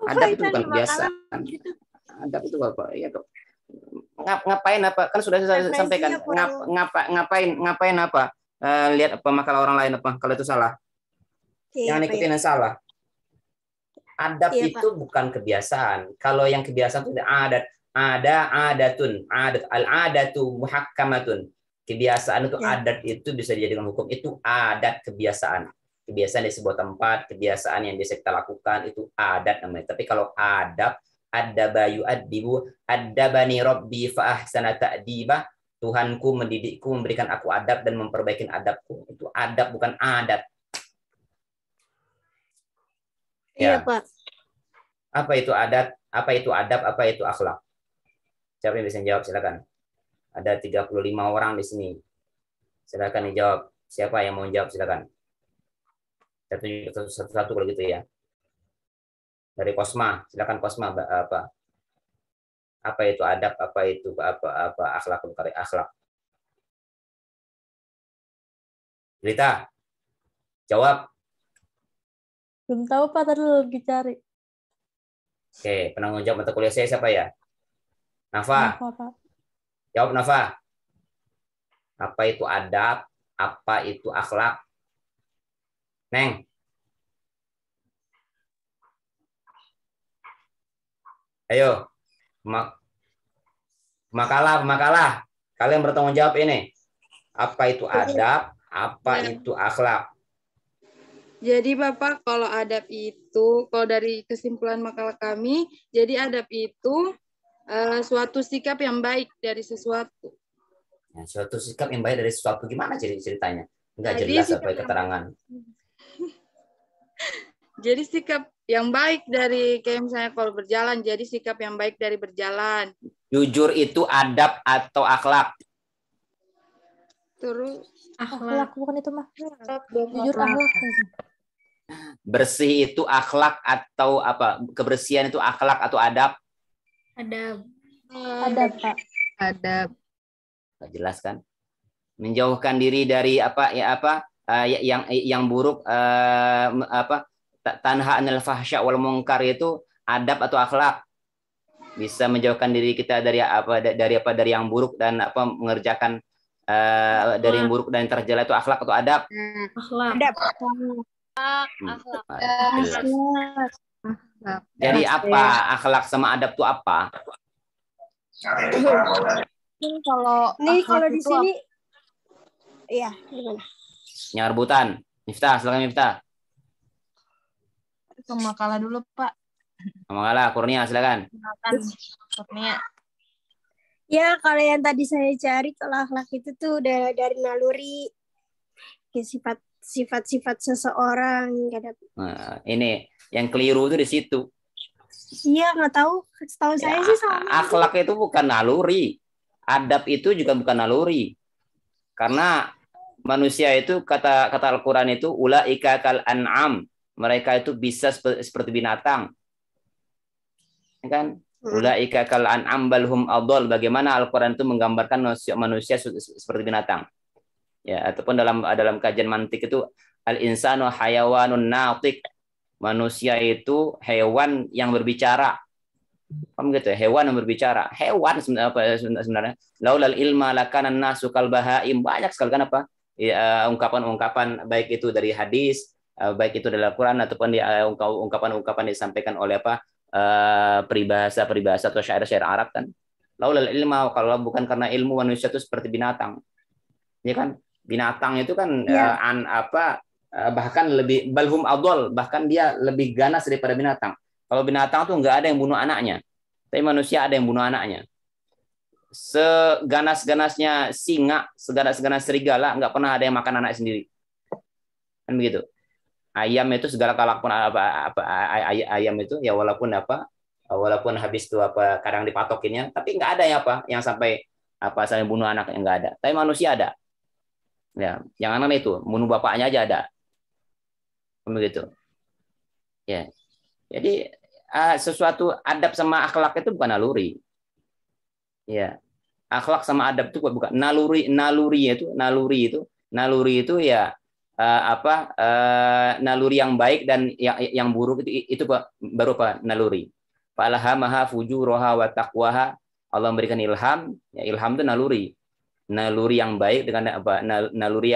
Adab itu bukan kebiasaan. Gitu. Adab itu apa? Ya, ngapain apa? Kan sudah saya sampaikan. Ngapain apa? Lihat apa makalah orang lain apa? Kalau itu salah. Jangan ikutin yang salah. Adab itu bukan kebiasaan. Kalau yang kebiasaan itu adat. Adatun, al-adatu muhakkamatun. Kebiasaan itu adat itu bisa dijadikan hukum. Itu adat kebiasaan. Kebiasaan di sebuah tempat, kebiasaan yang biasa kita lakukan itu adat namanya. Tapi kalau adab, adaba yu'addibu, addabani rabbi fa ahsana ta'dibah. Tuhanku mendidikku, memberikan aku adab dan memperbaiki adabku. Itu adab bukan adat. Iya, Pak. Apa itu adat? Apa itu adab? Apa itu akhlak? Siapa yang bisa jawab? Silakan. Ada 35 orang di sini. Silakan dijawab. Siapa yang mau jawab? Silakan. Satu-satu kalau gitu ya. Dari Kosma, silakan Kosma. Apa itu adab? Apa itu akhlak? Akhlak. Rita, jawab. Belum tahu Pak, tadi lagi cari. Oke, penanggung jawab mata kuliah saya siapa ya? Nafa. Pak. Jawab Nafa. Apa itu adab? Apa itu akhlak? Neng. Ayo. Makalah. Kalian bertanggung jawab ini. Apa itu adab? Apa itu akhlak? Jadi Bapak, kalau adab itu, kalau dari kesimpulan makalah kami, jadi adab itu suatu sikap yang baik dari sesuatu. Ya, suatu sikap yang baik dari sesuatu gimana ceritanya? Enggak jelas apa keterangan. Jadi sikap yang baik dari kayak misalnya kalau berjalan, jadi sikap yang baik dari berjalan. Jujur itu adab atau akhlak? Terus akhlak bukan itu mah. Jujur akhlak. Bersih itu akhlak atau apa? Kebersihan itu akhlak atau adab? Adab. Adab, Pak. Adab. Jelas kan? Menjauhkan diri dari yang buruk tanha anil fahsya wal munkar itu adab atau akhlak? bisa menjauhkan diri kita dari dari yang buruk dan mengerjakan dari yang buruk dan yang tercela itu akhlak atau adab? Akhlak. Adab. Jadi apa akhlak sama adab itu apa? Kalau di sini, iya gimana? Yang rebutan. Miftah, silakan Miftah. Ke makalah dulu, Pak. Makalah, Kurnia, silakan. Kurnia. Ya, kalau yang tadi saya cari, kalau akhlak itu tuh udah dari naluri, kayak sifat-sifat seseorang. Nah, ini yang keliru itu di situ. Iya, nggak tahu. Setahu saya sih sama. Akhlak itu bukan naluri. Adab itu juga bukan naluri. Karena manusia itu kata Al-Quran itu ulaika kal an'am. Mereka itu bisa seperti binatang. Kan? Ulaika kal an'am bal hum adall. Bagaimana Al-Quran itu menggambarkan manusia seperti binatang. Ya, ataupun dalam kajian mantik itu al-insanu hayawanun natiq. Manusia itu hewan yang berbicara. Paham gitu ya? Hewan yang berbicara. Hewan sebenarnya. Laulal ilma lakana nasu kal bahaim. Banyak sekali kan apa? Ya, ungkapan-ungkapan baik itu dari hadis, baik itu dari Al-Quran ataupun ungkapan-ungkapan disampaikan oleh peribahasa atau syair-syair Arab kan. Laulal ilma, kalau bukan karena ilmu manusia itu seperti binatang. Ya kan? Binatang itu kan bahkan lebih balhum adol, bahkan dia lebih ganas daripada binatang. Kalau binatang tuh nggak ada yang bunuh anaknya, tapi manusia ada yang bunuh anaknya. Seganas-ganasnya singa, seganas-ganas serigala, nggak pernah ada yang makan anak sendiri. Kan begitu. Ayam itu segala kalaupun ayam itu ya walaupun habis itu kadang dipatokinnya, tapi nggak ada yang sampai bunuh anaknya, nggak ada. Tapi manusia ada. Ya, yang anak itu bunuh bapaknya aja ada. Begitu. Ya. Jadi sesuatu adab sama akhlak itu bukan naluri. Ya. Akhlak sama adab itu bukan naluri itu ya naluri yang baik dan yang buruk itu baru naluri. Falahamaha fujuraha wa taqwaha. Allah memberikan ilham, ya ilham itu naluri. Naluri yang baik dengan naluri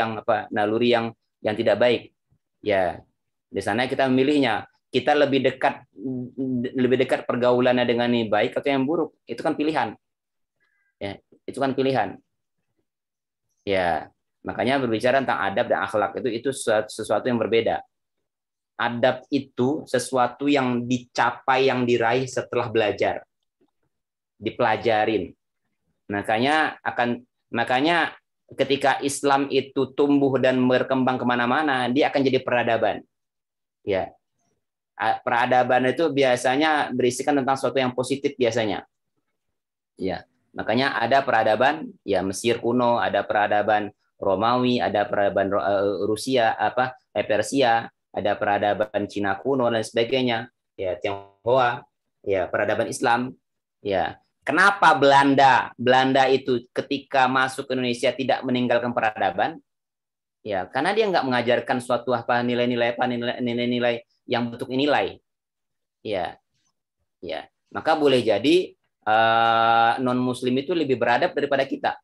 yang tidak baik. Ya. Di sana kita memilihnya. Kita lebih dekat pergaulannya dengan yang baik atau yang buruk. Itu kan pilihan. Ya, itu kan pilihan. Ya, makanya berbicara tentang adab dan akhlak itu sesuatu yang berbeda. Adab itu sesuatu yang dicapai, yang diraih setelah belajar. Dipelajarin. Makanya ketika Islam itu tumbuh dan berkembang kemana-mana, dia akan jadi peradaban. Ya, peradaban itu biasanya berisikan tentang sesuatu yang positif biasanya. Ya, makanya ada peradaban ya Mesir kuno, ada peradaban Romawi, ada peradaban Rusia Persia, ada peradaban Cina kuno dan sebagainya. Ya, Tionghoa, ya peradaban Islam. Ya, kenapa Belanda itu ketika masuk ke Indonesia tidak meninggalkan peradaban? Ya, karena dia nggak mengajarkan suatu nilai-nilai yang bentuk nilai. Ya, ya. Maka boleh jadi non Muslim itu lebih beradab daripada kita.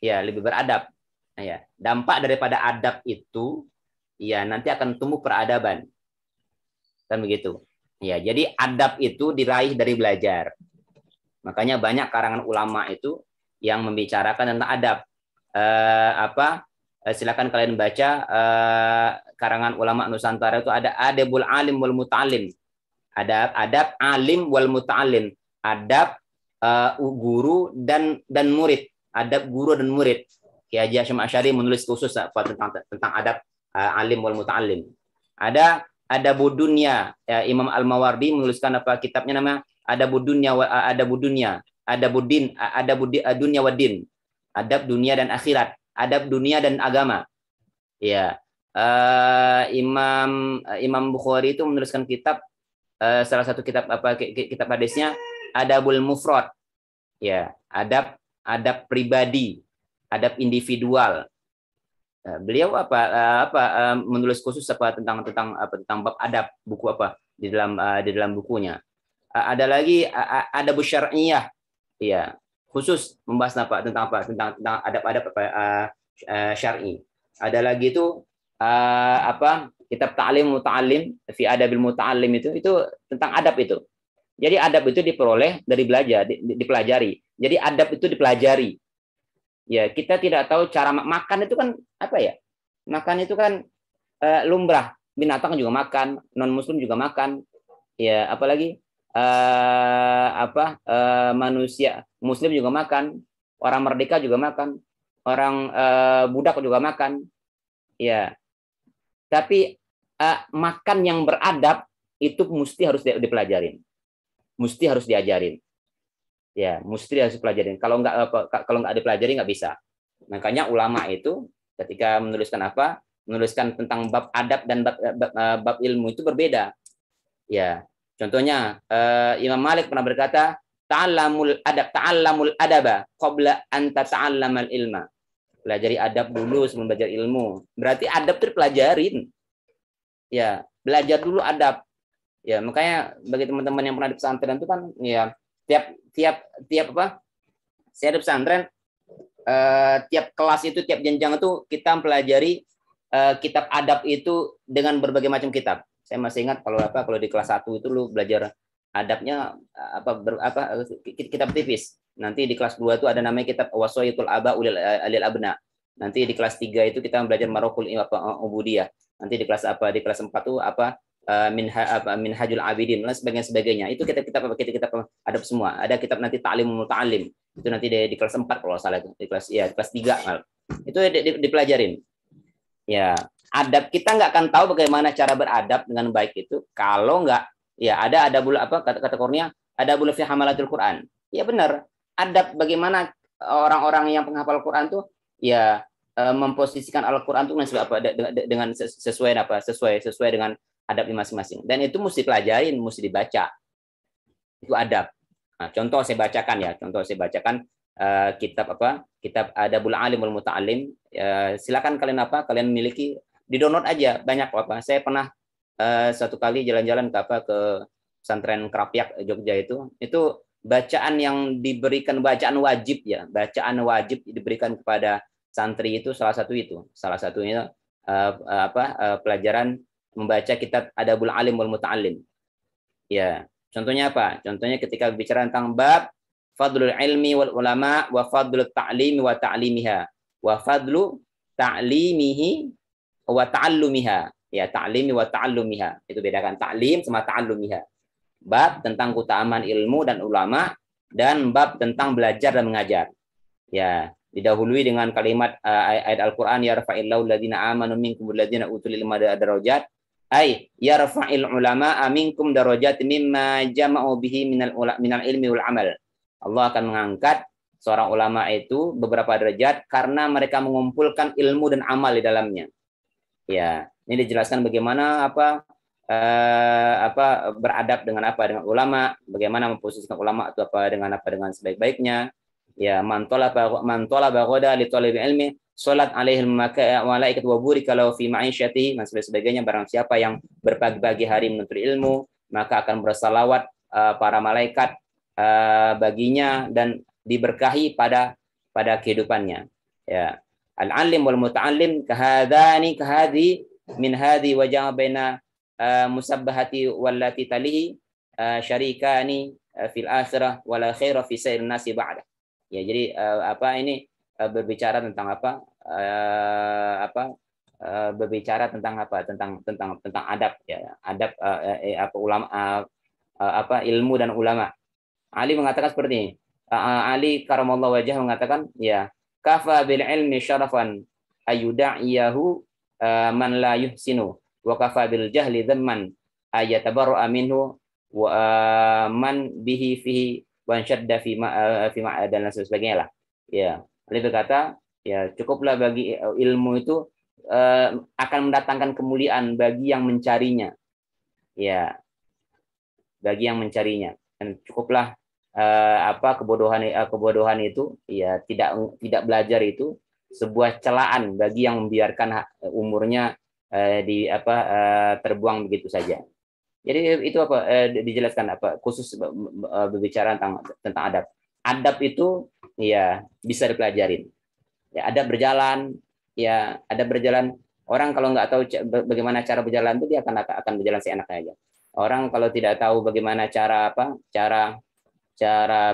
Ya, lebih beradab. Ya, dampak daripada adab itu, ya nanti akan tumbuh peradaban. Kan begitu. Ya, jadi adab itu diraih dari belajar. Makanya banyak karangan ulama itu yang membicarakan tentang adab. Silakan kalian baca karangan ulama Nusantara itu ada adabul alim wal muta'allim. Adab alim wal muta'allim. Adab guru dan murid. Adab guru dan murid. Kiai Haji Hasyim Asy'ari menulis khusus tentang adab alim wal muta'allim. Ada adabud dunya. Imam Al-Mawardi menuliskan kitabnya namanya Adabud dunya dunya wad din. Adab dunia dan akhirat. Adab dunia dan agama. Ya, Imam Bukhari itu menuliskan kitab salah satu kitab kitab hadisnya Adabul Mufrad. Ya, adab pribadi, adab individual. Beliau menulis khusus tentang bab adab, buku di dalam bukunya. Ada lagi adab syar'iyah. Ya, khusus membahas tentang adab-adab syar'i. Ada lagi itu kitab ta'lim muta'allim fi adabil muta'allim itu tentang adab itu. Jadi adab itu diperoleh dari belajar, dipelajari. Jadi adab itu dipelajari. Ya, kita tidak tahu cara makan itu kan apa ya? Makan itu kan lumrah. Binatang juga makan, non muslim juga makan. Ya, apalagi manusia muslim juga makan, orang merdeka juga makan, orang budak juga makan. Ya. Tapi makan yang beradab itu mesti harus dipelajarin. Mesti harus diajarin. Ya, mesti harus dipelajarin. Kalau nggak dipelajari nggak bisa. Makanya ulama itu ketika menuliskan tentang bab adab dan bab ilmu itu berbeda. Ya, contohnya Imam Malik pernah berkata, ta'allamul adaba qabla an tata'allamal ilma. Pelajari adab dulu sebelum belajar ilmu. Berarti adab itu dipelajarin. Ya, belajar dulu adab. Ya, makanya bagi teman-teman yang pernah di pesantren itu kan ya tiap saya di pesantren tiap kelas itu tiap jenjang itu kita mempelajari kitab adab itu dengan berbagai macam kitab. Saya masih ingat kalau di kelas 1 itu lu belajar adabnya kitab tipis. Nanti di kelas 2 itu ada namanya kitab Wasaitul Aba Ulil Abna. Nanti di kelas 3 itu kita belajar Marokul Ubudiyah. Nanti di kelas 4 itu Minhajul Abidin dan sebagainya. Itu kitab adab semua. Ada kitab nanti Ta'limul Muta'allim. Itu nanti di kelas 4 kalau salah itu. Di kelas 3 itu dipelajarin. Ya, adab kita nggak akan tahu bagaimana cara beradab dengan baik itu kalau nggak ada adabul kata Kurnia adabul fi hamalatul Quran. Ya benar. Adab bagaimana orang-orang yang penghafal Quran tuh ya memposisikan Al-Quran itu dengan sesuai dengan adabnya masing-masing. Dan itu mesti pelajarin, mesti dibaca. Itu adab. Nah, contoh saya bacakan kitab Adabul Alim wal Muta'allim. Silakan kalian miliki, di-download aja banyak Saya pernah satu kali jalan-jalan ke pesantren Kerapiak Jogja itu bacaan yang diberikan bacaan wajib diberikan kepada santri itu salah satunya pelajaran membaca kitab Adabul Alim wal Muta'allim. Ya, contohnya apa? Contohnya ketika bicara tentang bab fadlul ilmi wal ulama wa fadlul ta'limi wa ta'limiha wa fadlu ta'limihi wa ta'allumiha. Ya, ta'limi wa ta'allumiha. Itu bedakan ta'lim sama ta'allumiha. Bab tentang keutamaan ilmu dan ulama dan bab tentang belajar dan mengajar. Ya, didahului dengan kalimat ayat Al-Qur'an yarfa'illahu alladziina aamanu minkum walladziina utul ilma darajat. Ay yarfa'il ulama minkum darajat mimma jama'u bihi minal ilmi wal amal. Allah akan mengangkat seorang ulama itu beberapa derajat karena mereka mengumpulkan ilmu dan amal di dalamnya. Ya, ini dijelaskan bagaimana beradab dengan ulama, bagaimana memposisikan ulama itu dengan sebaik-baiknya. Ya, man talaba ghoda li talibi ilmi salat alaihi malaikat wa burika lahu fi ma'isyatihi dan sebagainya. Barang siapa yang berpagi-pagi hari menuntut ilmu, maka akan bersalawat para malaikat baginya dan diberkahi pada kehidupannya. Ya, al-alim wal muta'allim kahadi min hadi wa jama baina musabbahati wallati talihi syarikani fil akhirah wala khaira fi sayrin nasi ba'da. Ya, jadi ini berbicara tentang berbicara tentang tentang adab ya, adab ulama ilmu dan ulama. Ali mengatakan seperti ini. Ali karamallahu wajhah mengatakan ya kafa bil ilmi syarafan ayuda'iyahu man la yuhsinu wa kafa bil jahli dhamman ayatabarra minhu wa man bihi fihi wa syadda fi ma dan sebagainya lah. Ya, Ali berkata ya cukuplah bagi ilmu itu akan mendatangkan kemuliaan bagi yang mencarinya. Ya, bagi yang mencarinya, dan cukuplah kebodohan itu ya tidak belajar itu sebuah celaan bagi yang membiarkan umurnya terbuang begitu saja. Jadi itu apa dijelaskan apa khusus berbicara tentang adab. Adab itu ya bisa dipelajarin. Ya, adab berjalan, ya adab berjalan. Orang kalau nggak tahu bagaimana cara berjalan itu dia akan berjalan seenaknya aja. Orang kalau tidak tahu bagaimana cara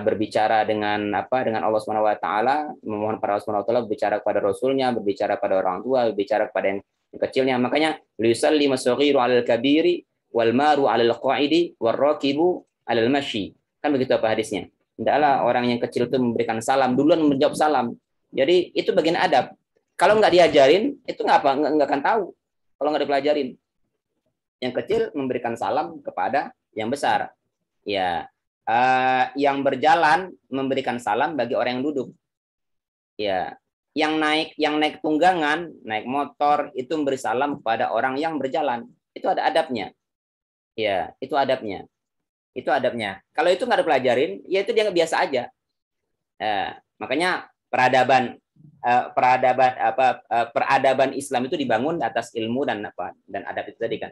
berbicara dengan Allah Subhanahu wa taala, memohon pada Allah Subhanahu wa taala, berbicara kepada rasulnya, berbicara pada orang tua, berbicara kepada yang kecilnya. Makanya liusalli masaghiru 'alal kabiri wal maru 'alal qa'idi war rakibu 'alal masyi. Kan begitu apa hadisnya? Hendaklah orang yang kecil itu memberikan salam, duluan menjawab salam. Jadi itu bagian adab. Kalau nggak diajarin, itu nggak akan tahu. Kalau nggak dipelajarin. Yang kecil memberikan salam kepada yang besar. Ya, yang berjalan memberikan salam bagi orang yang duduk. Ya, yang naik tunggangan, naik motor itu memberi salam kepada orang yang berjalan. Itu ada adabnya. Ya, itu adabnya. Itu adabnya. Kalau itu nggak dipelajarin, ya itu dia biasa aja. Makanya peradaban Islam itu dibangun atas ilmu dan adab itu tadi kan.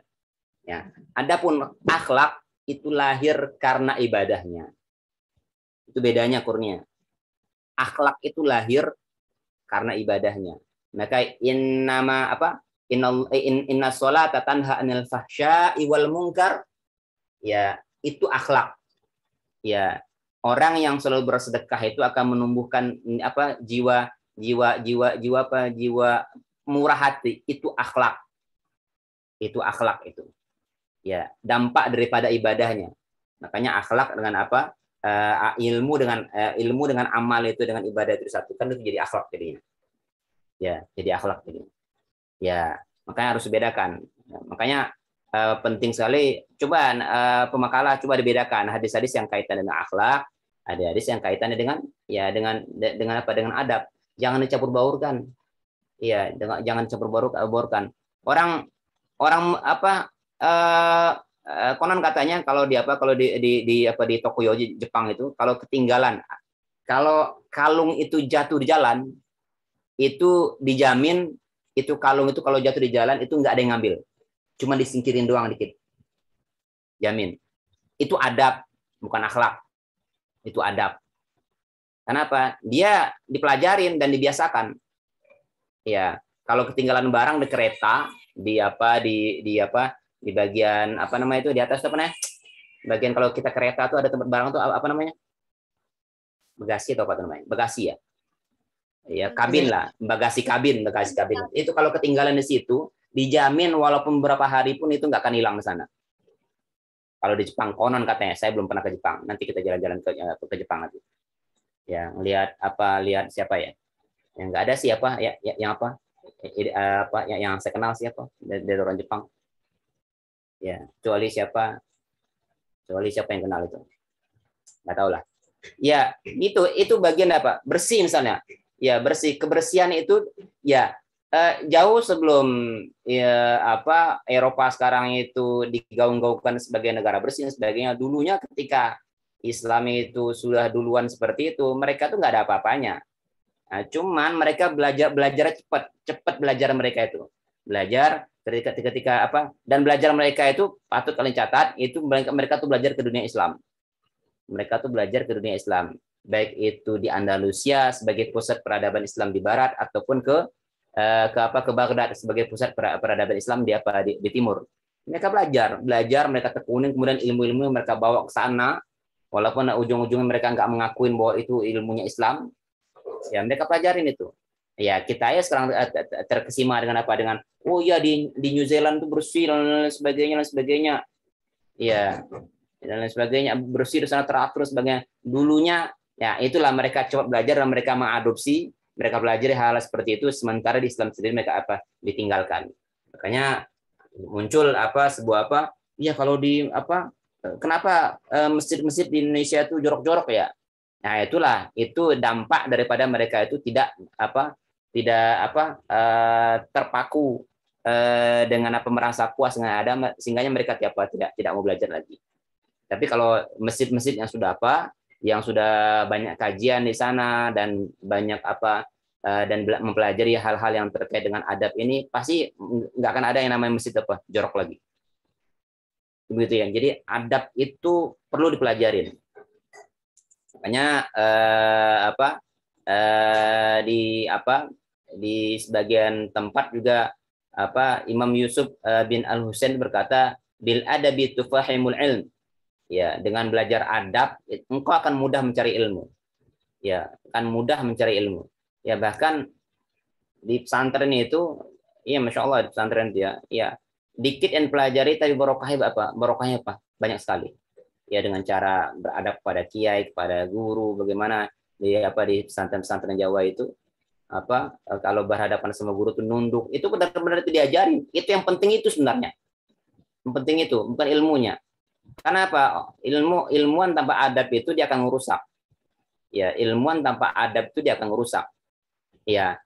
Ya, adapun akhlak itu lahir karena ibadahnya. Itu bedanya kurnia. Akhlak itu lahir karena ibadahnya. Maka inna sholata tanha 'anil fahsya'i wal munkar. Ya, itu akhlak. Ya, orang yang selalu bersedekah itu akan menumbuhkan jiwa murah hati. Itu akhlak. Itu akhlak itu. Ya, dampak daripada ibadahnya. Makanya akhlak dengan ilmu dengan amal itu, dengan ibadah itu disatukan, itu jadi akhlak jadinya. Ya, jadi akhlak jadinya. Ya, makanya harus dibedakan. Ya, makanya penting sekali coba pemakalah coba dibedakan hadis-hadis yang kaitan dengan akhlak, ada hadis yang kaitannya dengan adab. Jangan dicampur baurkan. Iya, jangan campur baurkan. Orang konon katanya kalau di Tokyo Jepang itu kalau ketinggalan, kalau kalung itu jatuh di jalan, itu dijamin itu kalung itu kalau jatuh di jalan itu nggak ada yang ngambil, cuma disingkirin doang dikit, jamin. Itu adab, bukan akhlak. Itu adab. Kenapa? Dia dipelajarin dan dibiasakan. Ya, kalau ketinggalan barang di kereta, di bagian di atas bagian kalau kita kereta tuh ada tempat barang tuh bagasi atau apa namanya, bagasi ya, kabin lah, bagasi kabin. Itu kalau ketinggalan di situ dijamin walaupun beberapa hari pun itu nggak akan hilang di sana. Kalau di Jepang konon katanya, saya belum pernah ke Jepang, nanti kita jalan-jalan ke Jepang nanti ya, lihat siapa ya yang nggak ada siapa ya, yang saya kenal siapa dari orang Jepang. Ya, kecuali siapa yang kenal itu, nggak tahu lah. Ya, itu bagian bersih misalnya. Ya, kebersihan itu ya jauh sebelum Eropa sekarang itu digaung-gaungkan sebagai negara bersih dan sebagainya. Dulunya ketika Islam itu sudah duluan seperti itu, mereka tuh nggak ada apa-apanya. Nah, cuman mereka belajar cepat belajar mereka itu. Belajar ketika dan belajar mereka itu patut kalian catat, itu mereka tuh belajar ke dunia Islam. Mereka tuh belajar ke dunia Islam, baik itu di Andalusia sebagai pusat peradaban Islam di barat ataupun ke Baghdad sebagai pusat peradaban Islam di timur. Mereka belajar mereka tekunin, kemudian ilmu-ilmu mereka bawa ke sana, walaupun ujung-ujungnya mereka nggak mengakuin bahwa itu ilmunya Islam. Ya, mereka pelajarin itu. Ya, kita ya sekarang terkesima dengan oh ya di New Zealand tuh bersih dan sebagainya. Ya, dan lain sebagainya, bersih di sana teratur sebagainya. Dulunya ya itulah mereka coba belajar dan mereka mengadopsi, mereka belajar hal seperti itu, sementara di Islam sendiri mereka ditinggalkan. Makanya muncul ya kalau kenapa masjid-masjid di Indonesia itu jorok-jorok ya? Nah, itu dampak daripada mereka itu tidak terpaku dengan merasa puas dengan ada, sehingga mereka tidak mau belajar lagi. Tapi kalau masjid-masjid yang sudah banyak kajian di sana dan banyak dan mempelajari hal-hal yang terkait dengan adab ini, pasti nggak akan ada yang namanya masjid jorok lagi. begitu ya. Jadi adab itu perlu dipelajarin. Makanya di sebagian tempat juga Imam Yusuf bin Al-Husain berkata, bil adabi tufahimul ilm. Ya, dengan belajar adab engkau akan mudah mencari ilmu. Ya, akan mudah mencari ilmu. Ya, bahkan di pesantren itu, ya Masya Allah di pesantren itu ya dikit yang pelajari tapi barokahnya apa? Barokahnya apa? Banyak sekali. Ya, dengan cara beradab kepada kiai, kepada guru, bagaimana di pesantren-pesantren Jawa itu kalau berhadapan sama guru itu nunduk, itu benar-benar itu diajarin. Itu yang penting itu sebenarnya. Yang penting itu bukan ilmunya. Karena apa? Ilmuwan tanpa adab itu dia akan merusak. Ya, ilmuwan tanpa adab itu dia akan merusak. Ya,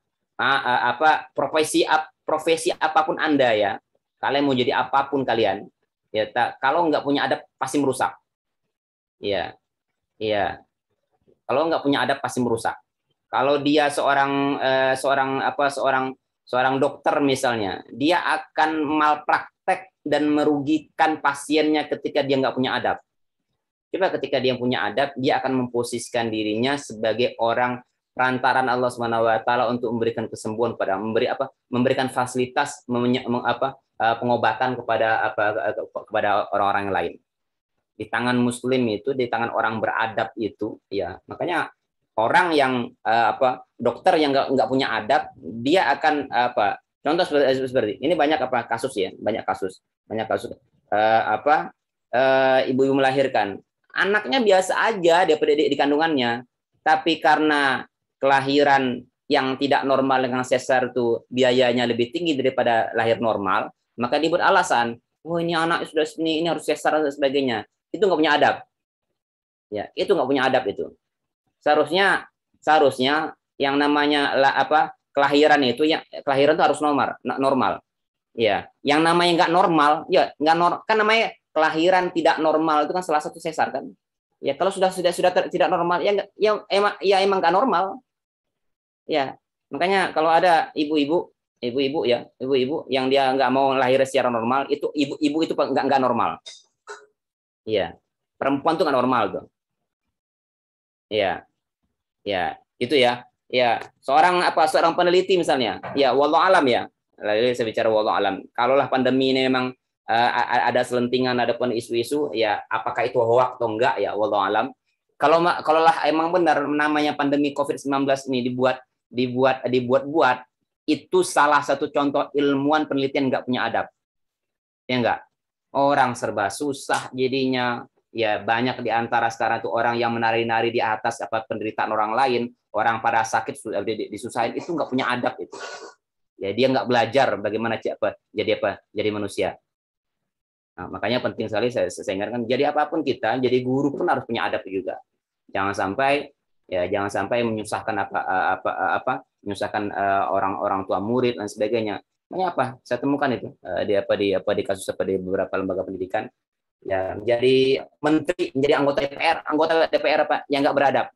profesi apapun Anda ya, kalian mau jadi apapun kalian, ya kalau nggak punya adab pasti merusak. Ya, ya. Kalau nggak punya adab pasti merusak. Kalau dia seorang dokter misalnya, dia akan malpraktek dan merugikan pasiennya ketika dia nggak punya adab. Coba ketika dia punya adab, dia akan memposisikan dirinya sebagai orang perantaran Allah SWT untuk memberikan kesembuhan memberikan fasilitas pengobatan kepada orang-orang yang lain. Di tangan muslim itu, di tangan orang beradab itu, ya makanya orang yang dokter yang nggak punya adab, dia akan contoh seperti ini banyak kasus ya, banyak kasus ibu-ibu melahirkan anaknya biasa aja di kandungannya, tapi karena kelahiran yang tidak normal dengan sesar itu biayanya lebih tinggi daripada lahir normal, maka dibuat alasan, ini anak sudah ini harus sesar dan sebagainya. Itu nggak punya adab. Ya, itu nggak punya adab itu. Seharusnya yang namanya kelahiran itu kelahiran itu harus normal. Ya, yang namanya nggak normal, ya kan namanya kelahiran tidak normal itu kan salah satu sesar kan. Ya, kalau sudah tidak normal emang nggak normal. Ya, makanya kalau ada ibu-ibu yang dia nggak mau lahir secara normal, itu ibu itu nggak normal. Iya, perempuan tuh nggak normal tuh. Iya, ya itu ya. Ya, seorang peneliti misalnya, ya wallahu alam ya. Lalu saya bicara wallahu alam. Kalaulah pandemi ini memang ada selentingan, ada pun isu-isu, ya apakah itu hoax atau enggak ya wallahu alam. Kalaulah emang benar namanya pandemi COVID-19 ini dibuat, itu salah satu contoh ilmuwan penelitian nggak punya adab. Ya enggak? Orang serba susah jadinya. Ya banyak di antara sekarang tuh orang yang menari-nari di atas penderitaan orang lain, orang pada sakit disusahin, itu nggak punya adab itu. Ya dia nggak belajar bagaimana jadi manusia. Nah, makanya penting sekali saya ingatkan, jadi apapun kita, jadi guru pun harus punya adab juga. Jangan sampai menyusahkan menyusahkan orang tua murid dan sebagainya. Makanya saya temukan itu di kasus di beberapa lembaga pendidikan, ya menjadi menteri, menjadi anggota DPR yang nggak beradab,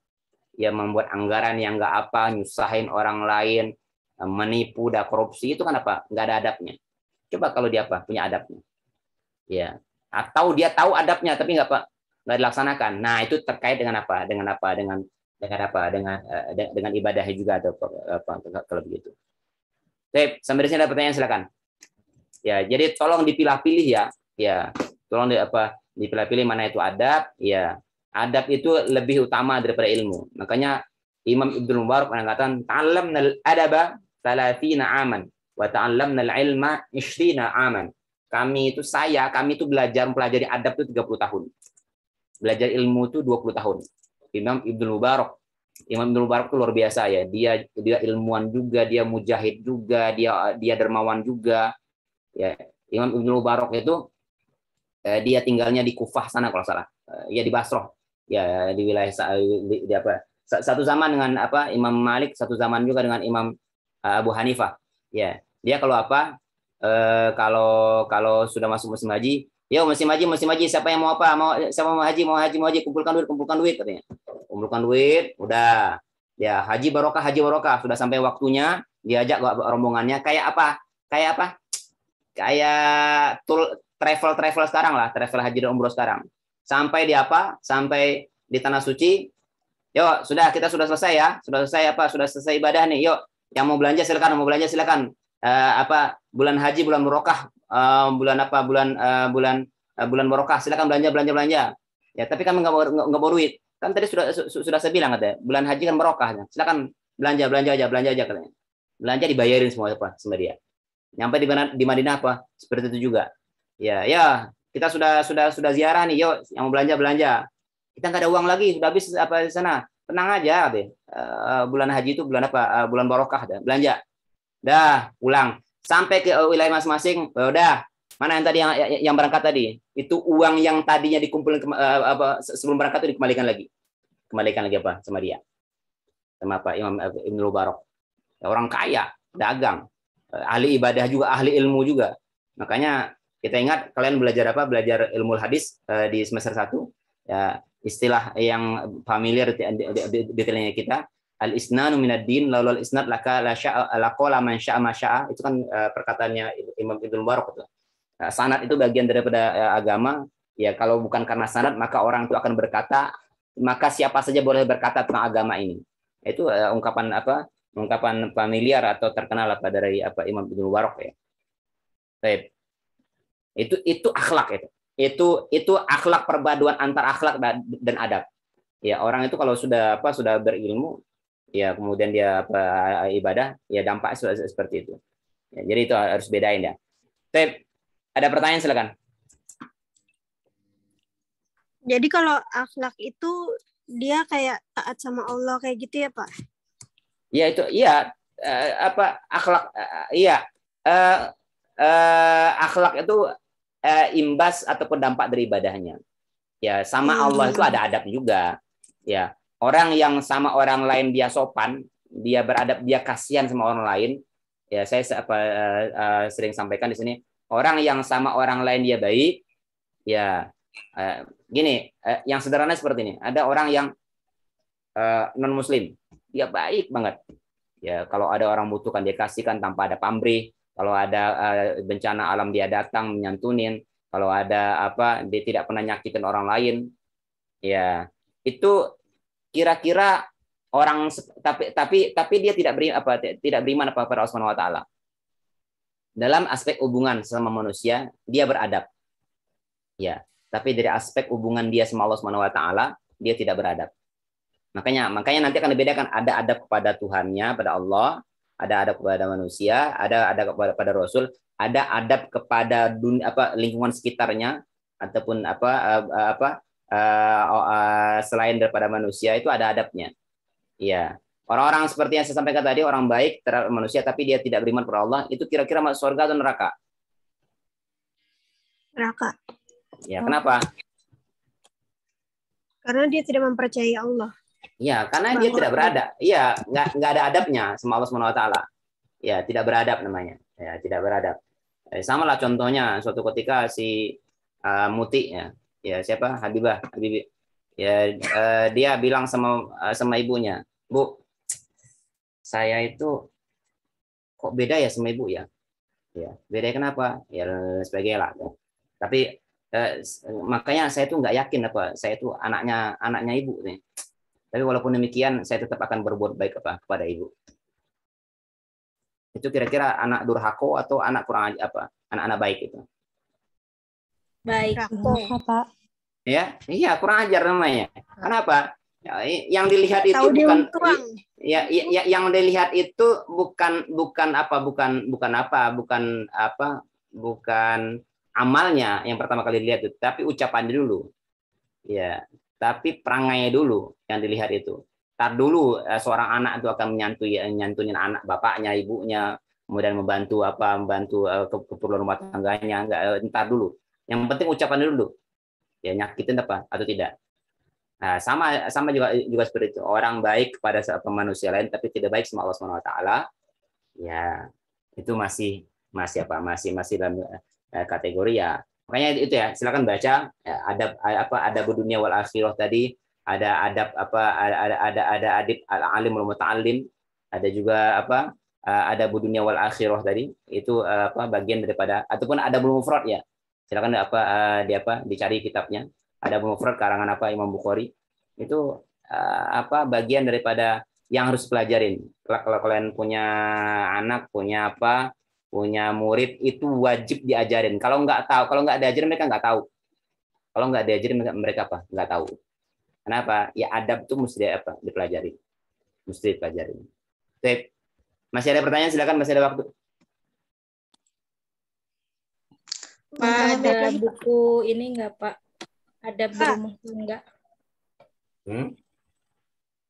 ya membuat anggaran yang nggak nyusahin orang lain, menipu, korupsi, itu kan nggak ada adabnya. Coba kalau dia punya adabnya, ya, atau dia tahu adabnya tapi nggak dilaksanakan. Nah itu terkait dengan dengan ibadahnya juga atau kalau begitu. Oke, sampai di sini ada pertanyaan, silakan. Ya, jadi tolong dipilah-pilih ya. Tolong dipilah-pilih mana itu adab, ya. Adab itu lebih utama daripada ilmu. Makanya Imam Ibnu Mubarak mengatakan, "Ta'allamnal adaba 30 aman wa ta'allamnal ilma 20 aman." Kami itu mempelajari adab itu 30 tahun. Belajar ilmu itu 20 tahun. Imam Ibnu Mubarak itu luar biasa ya. Dia ilmuwan juga, dia mujahid juga, dia dermawan juga. Ya, Imam Ibnu Mubarak itu dia tinggalnya di Kufah sana kalau salah. Ya di Basrah. Ya di wilayah satu zaman dengan Imam Malik, satu zaman juga dengan Imam Abu Hanifah. Ya, dia kalau sudah masuk musim haji, musim haji, siapa yang mau siapa mau haji, kumpulkan duit katanya. Kumpulkan duit, udah. Ya, haji barokah, sudah sampai waktunya diajak rombongannya kayak travel sekarang lah, travel haji dan umroh sekarang. Sampai di apa? Sampai di tanah suci. Yuk, kita sudah selesai ya. Sudah selesai ibadah nih. Yuk, yang mau belanja silakan, bulan haji, bulan barokah, bulan barokah, silakan belanja. Ya, tapi kami nggak mau duit. Kan tadi sudah saya bilang katanya, bulan haji kan barokah. Silakan belanja aja katanya. Belanja dibayarin semua sama dia. Nyampe di Madinah seperti itu juga. Ya, kita sudah ziarah nih, yuk yang mau belanja. Kita nggak ada uang lagi, sudah habis di sana. Tenang aja deh. Bulan haji itu bulan bulan barokah, belanja. Dah, pulang. Sampai ke wilayah masing-masing, udah. Mana yang tadi yang berangkat tadi? Itu uang yang tadinya dikumpulin sebelum berangkat itu dikembalikan lagi. Kembalikan lagi sama dia. Sama Imam Ibnu Mubarak. Orang kaya, dagang, ahli ibadah juga, ahli ilmu juga. Makanya kita ingat kalian belajar ilmu hadis di semester 1 ya, istilah yang familiar detailnya kita, al-isnanu minad din laulal isnad laka la qala man syaa ma syaa. Itu kan perkataannya Imam Ibnu Mubarak itu. Sanad itu bagian daripada agama. Ya, kalau bukan karena sanad maka orang itu akan berkata, maka siapa saja boleh berkata tentang agama ini. Itu ungkapan familiar atau terkenal dari Imam Ibnu Mubarak ya. Baik. Itu akhlak itu akhlak, perpaduan antara akhlak dan adab. Ya, orang itu kalau sudah berilmu ya, kemudian dia ibadah ya, dampaknya sudah seperti itu. Ya, jadi itu harus bedain ya. Baik. Ada pertanyaan silakan. Jadi kalau akhlak itu dia kayak taat sama Allah kayak gitu ya, Pak? Ya, itu iya, akhlak akhlak itu imbas ataupun dampak dari ibadahnya. Ya, sama Allah itu ada adab juga. Ya, orang yang sama orang lain dia sopan, dia beradab, dia kasihan sama orang lain. Ya, saya sering sampaikan di sini, orang yang sama orang lain dia baik. Ya, gini, yang sederhana seperti ini. Ada orang yang non muslim, dia baik banget. Ya, kalau ada orang butuhkan dia kasihkan tanpa ada pamrih. Kalau ada bencana alam dia datang menyantunin. Kalau ada dia tidak pernah nyakitin orang lain. Ya, itu kira-kira orang, tapi dia tidak beriman pada Allah Subhanahu wa taala. Dalam aspek hubungan sama manusia dia beradab. Ya, tapi dari aspek hubungan dia sama Allah Subhanahu wa taala dia tidak beradab. Makanya nanti akan dibedakan, ada adab kepada Tuhannya, pada Allah, ada adab kepada manusia, ada adab kepada Rasul, ada adab kepada lingkungan sekitarnya ataupun selain daripada manusia, itu ada adabnya. Iya. Orang-orang seperti yang saya sampaikan tadi, orang baik terhadap manusia tapi dia tidak beriman kepada Allah, itu kira-kira masuk surga atau neraka? Neraka. Ya, kenapa? Karena dia tidak mempercayai Allah. Ya, karena dia tidak beradab. Iya, nggak ada adabnya sama Allah Subhanahu wa taala. Ya, tidak beradab namanya. Ya, tidak beradab. Sama lah contohnya suatu ketika si Muti ya siapa? Habibi. Ya, dia bilang sama ibunya, "Bu, saya itu kok beda ya sama ibu ya?" Ya, beda kenapa? Ya sebagainya lah. Tapi makanya saya tuh nggak yakin saya itu anaknya ibu nih. Tapi walaupun demikian, saya tetap akan berbuat baik kepada ibu. Itu kira-kira anak durhako atau anak kurang anak-anak baik itu? Baik, Pak. Ya, iya kurang ajar namanya. Kenapa? Yang dilihat itu bukan yang dilihat itu bukan amalnya yang pertama kali dilihat itu, tapi ucapannya dulu. Ya. Tapi perangainya dulu yang dilihat itu. Tar dulu seorang anak itu akan nyantunin anak bapaknya, ibunya, kemudian membantu keperluan rumah tangganya. Ntar dulu. Yang penting ucapan dulu. Ya, nyakitin atau tidak. Nah, sama juga seperti itu. Orang baik kepada manusia lain tapi tidak baik sama Allah Subhanahu wa taala. Ya, itu masih dalam kategori ya. Makanya itu ya, silakan baca adab dunia wal akhirah tadi, ada adab ada adib al-alim wal muta'allim, ada juga adab dunia wal akhirah tadi, itu bagian daripada ataupun adabul mufrad ya. Silakan dicari kitabnya. Ada Mufrad karangan Imam Bukhari. Itu bagian daripada yang harus pelajarin. Kalau kalian punya anak, punya murid, itu wajib diajarin. Kalau nggak diajarin mereka nggak tahu. Kalau nggak diajarin mereka nggak tahu. Kenapa? Ya adab itu mesti dipelajari. Mesti dipelajari. Oke. Masih ada pertanyaan? Silakan, masih ada waktu. Pak, ada buku ini nggak, Pak? Adab berumah tangga.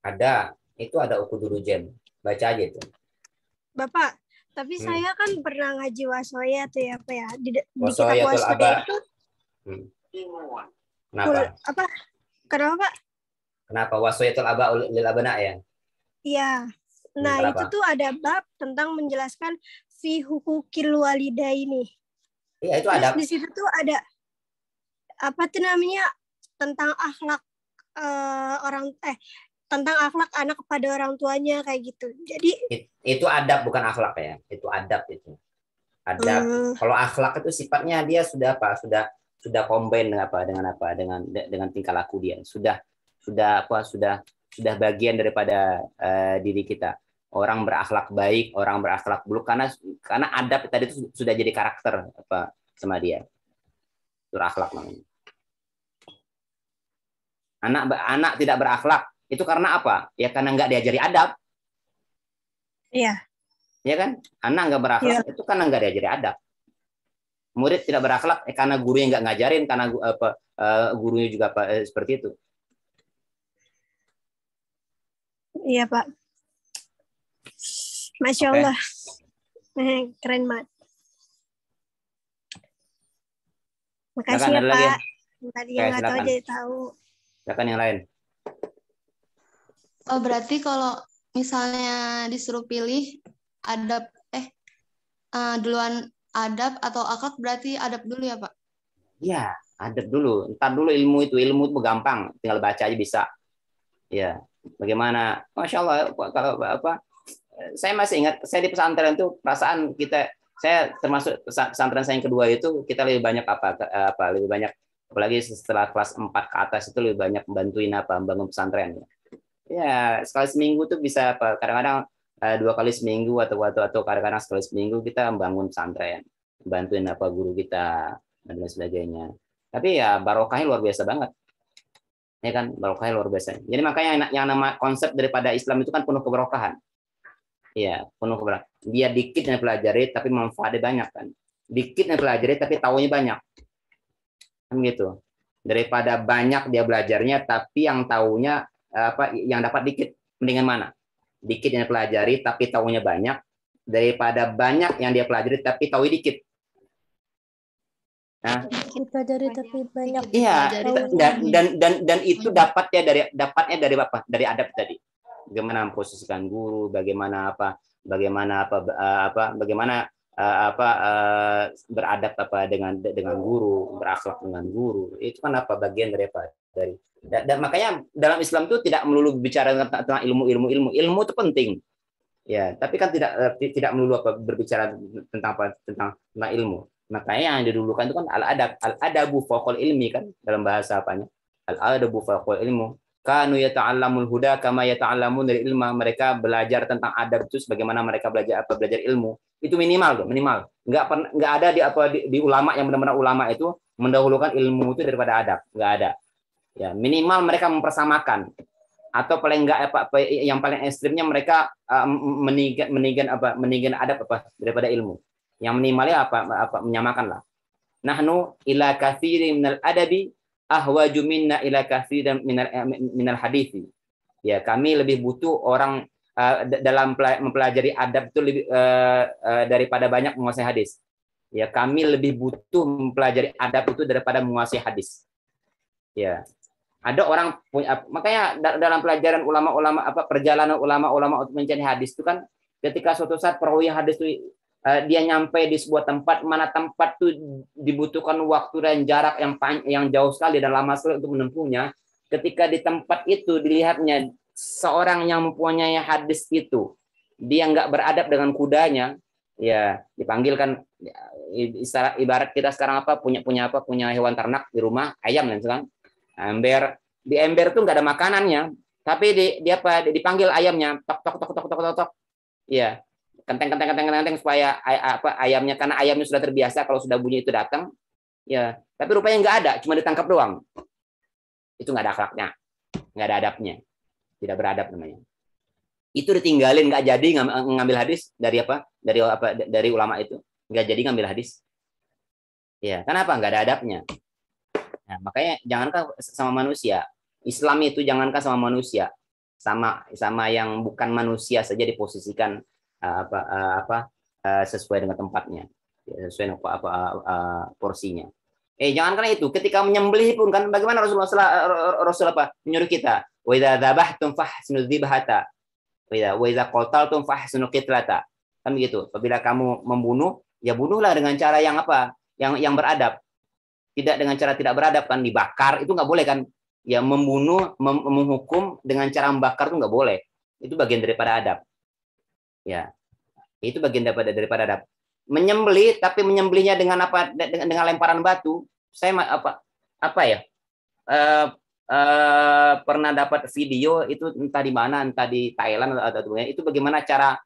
Ada. Itu ada Ukudul Jem. Baca aja itu. Bapak, tapi saya kan pernah ngaji wasoya tuh ya, Pak ya. Di kitab Wasoyatul wasoya Aba. itu. Kenapa? Kenapa, Pak? Kenapa? Wasoyatul Aba lil abna ya? Iya. Nah, Kenapa? itu tuh ada bab tentang menjelaskan fi hukukil walidaini. Iya, itu Terus adab. di situ tuh ada tentang akhlak tentang akhlak anak kepada orang tuanya kayak gitu. Jadi itu adab, bukan akhlak ya. Itu adab itu. Adab. Kalau akhlak itu sifatnya dia sudah combine dengan tingkah laku dia. Sudah bagian daripada diri kita. Orang berakhlak baik, orang berakhlak buruk karena adab tadi itu sudah jadi karakter sama dia. Itu akhlak namanya. Anak tidak berakhlak itu karena apa? Ya karena nggak diajari adab. Iya. Ya kan? Anak nggak berakhlak itu karena nggak diajari adab. Murid tidak berakhlak karena gurunya nggak ngajarin, karena gurunya juga seperti itu. Iya, Pak. Masya Allah. Keren banget. Makasih ya, Pak. Tadi yang nggak tahu jadi tahu. Silakan yang lain. Oh, berarti kalau misalnya disuruh pilih adab duluan adab atau akhlak, berarti adab dulu ya, Pak? Iya, adab dulu. Ntar dulu ilmu itu gampang, tinggal baca aja bisa. Ya, bagaimana? Masya Allah, kalau saya masih ingat, saya di pesantren itu perasaan saya termasuk pesantren saya yang kedua itu kita lebih banyak lebih banyak, apalagi setelah kelas 4 ke atas itu lebih banyak membangun pesantren. Ya, sekali seminggu tuh bisa kadang-kadang 2 kali seminggu atau kadang-kadang sekali seminggu kita membangun pesantren, bantuin guru kita dan lain sebagainya. Tapi ya barokahnya luar biasa banget. Ya kan, barokahnya luar biasa. Jadi makanya yang nama konsep daripada Islam itu kan penuh keberokahan. Iya, penuh keberokahan. Dia dikit yang pelajari tapi manfaatnya banyak kan. Dikit yang pelajari tapi taunya banyak. Kan gitu. Daripada banyak dia belajarnya tapi yang taunya yang dapat dikit, mendingan mana? Dikit yang pelajari tapi taunya banyak daripada banyak yang dia pelajari tapi tahu dikit. Nah, dipelajari tapi banyak. Iya, dan itu dapatnya dari apa? Dari adab tadi. Bagaimana memposisikan guru, bagaimana beradab dengan guru, berakhlak dengan guru. Itu kan bagian dari dan makanya dalam Islam itu tidak melulu bicara tentang ilmu itu penting. Ya, tapi kan tidak melulu berbicara tentang ilmu. Makanya yang didulukan itu kan al-adabu fawqal ilmi kan dalam bahasa apanya? Al-adabu fawqal ilmu. Kanu yata'allamul huda kama yata'allamun dari ilma. Mereka belajar tentang adab itu sebagaimana mereka belajar ilmu. Itu minimal. Enggak ada di ulama yang benar-benar ulama itu mendahulukan ilmu itu daripada adab. Enggak ada. Ya, minimal mereka mempersamakan. Atau paling enggak yang paling ekstrimnya mereka meninggikan adab daripada ilmu. Yang minimalnya menyamakanlah. Nahnu ila katsiri minal adabi ahwaju minna ila katsiri minal hadithi. Ya, kami lebih butuh orang dalam mempelajari adab itu lebih daripada banyak menguasai hadis. Ya, kami lebih butuh mempelajari adab itu daripada menguasai hadis. Ya. Ada orang punya, makanya dalam pelajaran perjalanan ulama-ulama untuk mencari hadis itu kan ketika suatu saat perawi hadis itu dia nyampe di sebuah tempat, mana tempat tuh dibutuhkan waktu dan jarak yang jauh sekali dan lama sekali untuk menempuhnya. Ketika di tempat itu dilihatnya seorang yang mempunyai hadis itu, dia nggak beradab dengan kudanya, Ya, dipanggil kan, ibarat kita sekarang punya hewan ternak di rumah, ayam dan sekarang ember, di ember tuh nggak ada makanannya, tapi dipanggil ayamnya, tok tok tok tok tok tok tok, ya, kenteng supaya ayamnya, karena ayamnya sudah terbiasa kalau sudah bunyi itu datang, ya, tapi rupanya nggak ada, cuma ditangkap doang, itu nggak ada akhlaknya, nggak ada adabnya, tidak beradab namanya. Itu ditinggalin, nggak jadi ngambil hadis dari ulama itu, nggak jadi ngambil hadis. Ya, kenapa? Nggak ada adabnya. Nah, makanya jangankan sama manusia, Islam itu jangankan sama manusia, sama yang bukan manusia saja diposisikan sesuai dengan tempatnya, sesuai dengan porsinya. Jangankan itu, ketika menyembelih pun kan bagaimana Rasul menyuruh kita, wa idza dzabhtum fahsinu dzibhata wa idza qataltum fahsinu qitlata. Kan begitu. Apabila kamu membunuh, ya bunuhlah dengan cara yang yang beradab. Tidak dengan cara tidak beradab, kan dibakar itu nggak boleh kan. Ya membunuh, menghukum dengan cara membakar itu nggak boleh. Itu bagian daripada adab. Ya. Itu bagian daripada adab. Menyembelih, tapi menyembelihnya dengan dengan lemparan batu. Saya pernah dapat video itu entah di mana, entah di Thailand atau itu bagaimana cara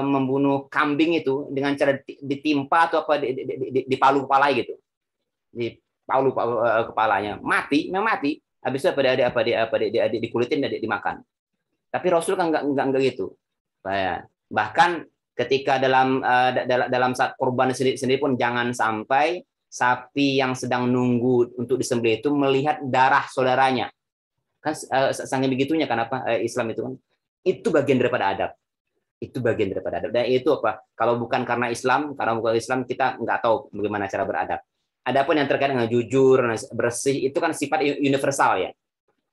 membunuh kambing itu dengan cara ditimpa atau di palu kepala gitu, di palu kepalanya memang mati, habis itu dikulitin dan dimakan. Tapi Rasul kan enggak gitu. Bahkan ketika dalam saat kurban sendiri pun jangan sampai sapi yang sedang nunggu untuk disembelih itu melihat darah saudaranya. Kan saking begitunya kan Islam itu kan. Itu bagian daripada adab. Itu bagian daripada adab. Dan itu kalau bukan karena Islam, kita nggak tahu bagaimana cara beradab. Adapun yang terkait dengan jujur, bersih, itu kan sifat universal ya.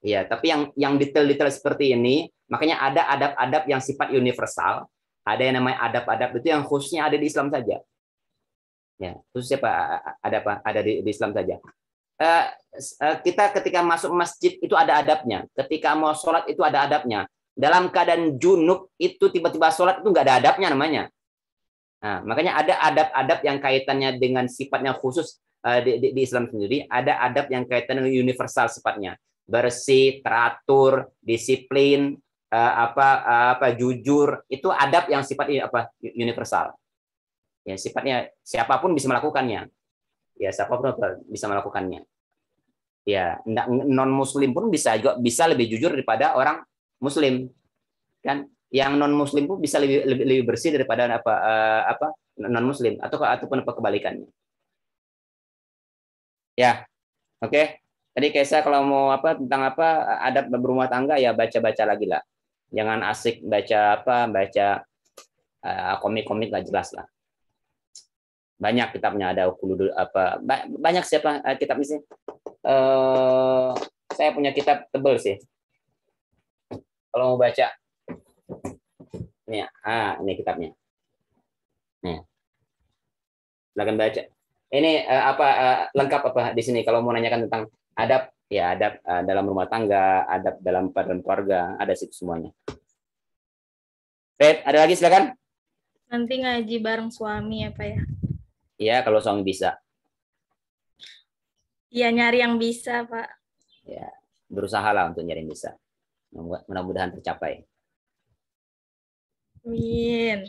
Ya, tapi yang detail-detail seperti ini, makanya ada adab-adab yang sifat universal, ada yang namanya adab-adab itu yang khususnya ada di Islam saja. Ya, khususnya ada di Islam saja. Kita ketika masuk masjid itu ada adabnya. Ketika mau sholat itu ada adabnya. Dalam keadaan junub itu tiba-tiba sholat itu nggak ada adabnya namanya. Nah, makanya ada adab-adab yang kaitannya dengan sifatnya khusus di Islam sendiri. Ada adab yang kaitannya dengan universal sifatnya. Bersih, teratur, disiplin, jujur. Itu adab yang sifatnya universal. Ya, sifatnya siapapun bisa melakukannya. Ya, siapapun bisa melakukannya. Ya, non muslim pun bisa lebih jujur daripada orang muslim. Kan yang non muslim pun bisa lebih bersih daripada non muslim ataupun kebalikannya. Ya. Oke. Tadi Kesa kalau mau tentang adab berumah tangga ya baca-baca lagi lah. Jangan asik baca komik-komik nggak jelas lah. Banyak kitabnya, ada banyak siapa kitab ini. Saya punya kitab tebel sih. Kalau mau baca, ini ini kitabnya. Nih, silakan baca. Ini lengkap di sini. Kalau mau nanyakan tentang adab, ya adab dalam rumah tangga, adab dalam paduan keluarga, ada sih semuanya. Baik, ada lagi silakan. Nanti ngaji bareng suami ya Pak ya? Iya, kalau suami bisa. Iya, nyari yang bisa, Pak. Ya, berusahalah untuk nyari yang bisa. Mudah-mudahan tercapai. Amin.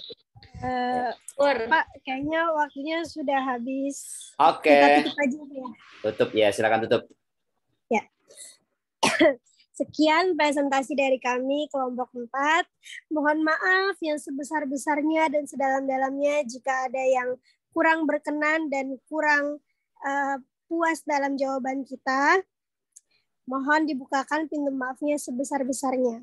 Pak, kayaknya waktunya sudah habis. Oke. Kita tutup aja ya. Tutup ya, silakan tutup. Ya. Sekian presentasi dari kami kelompok 4. Mohon maaf yang sebesar-besarnya dan sedalam-dalamnya jika ada yang kurang berkenan dan kurang puas dalam jawaban kita. Mohon dibukakan pintu maafnya sebesar-besarnya.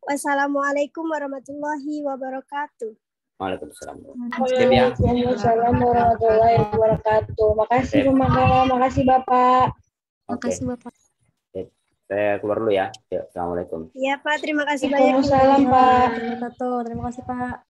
Wassalamualaikum warahmatullahi wabarakatuh. Waalaikumsalam. Waalaikumsalam warahmatullahi wabarakatuh. Makasih Bu Mangala, makasih Bapak. Makasih Bapak. Saya keluar dulu ya. Assalamualaikum. Iya Pak, terima kasih banyak. Waalaikumsalam Pak. Terima kasih Pak.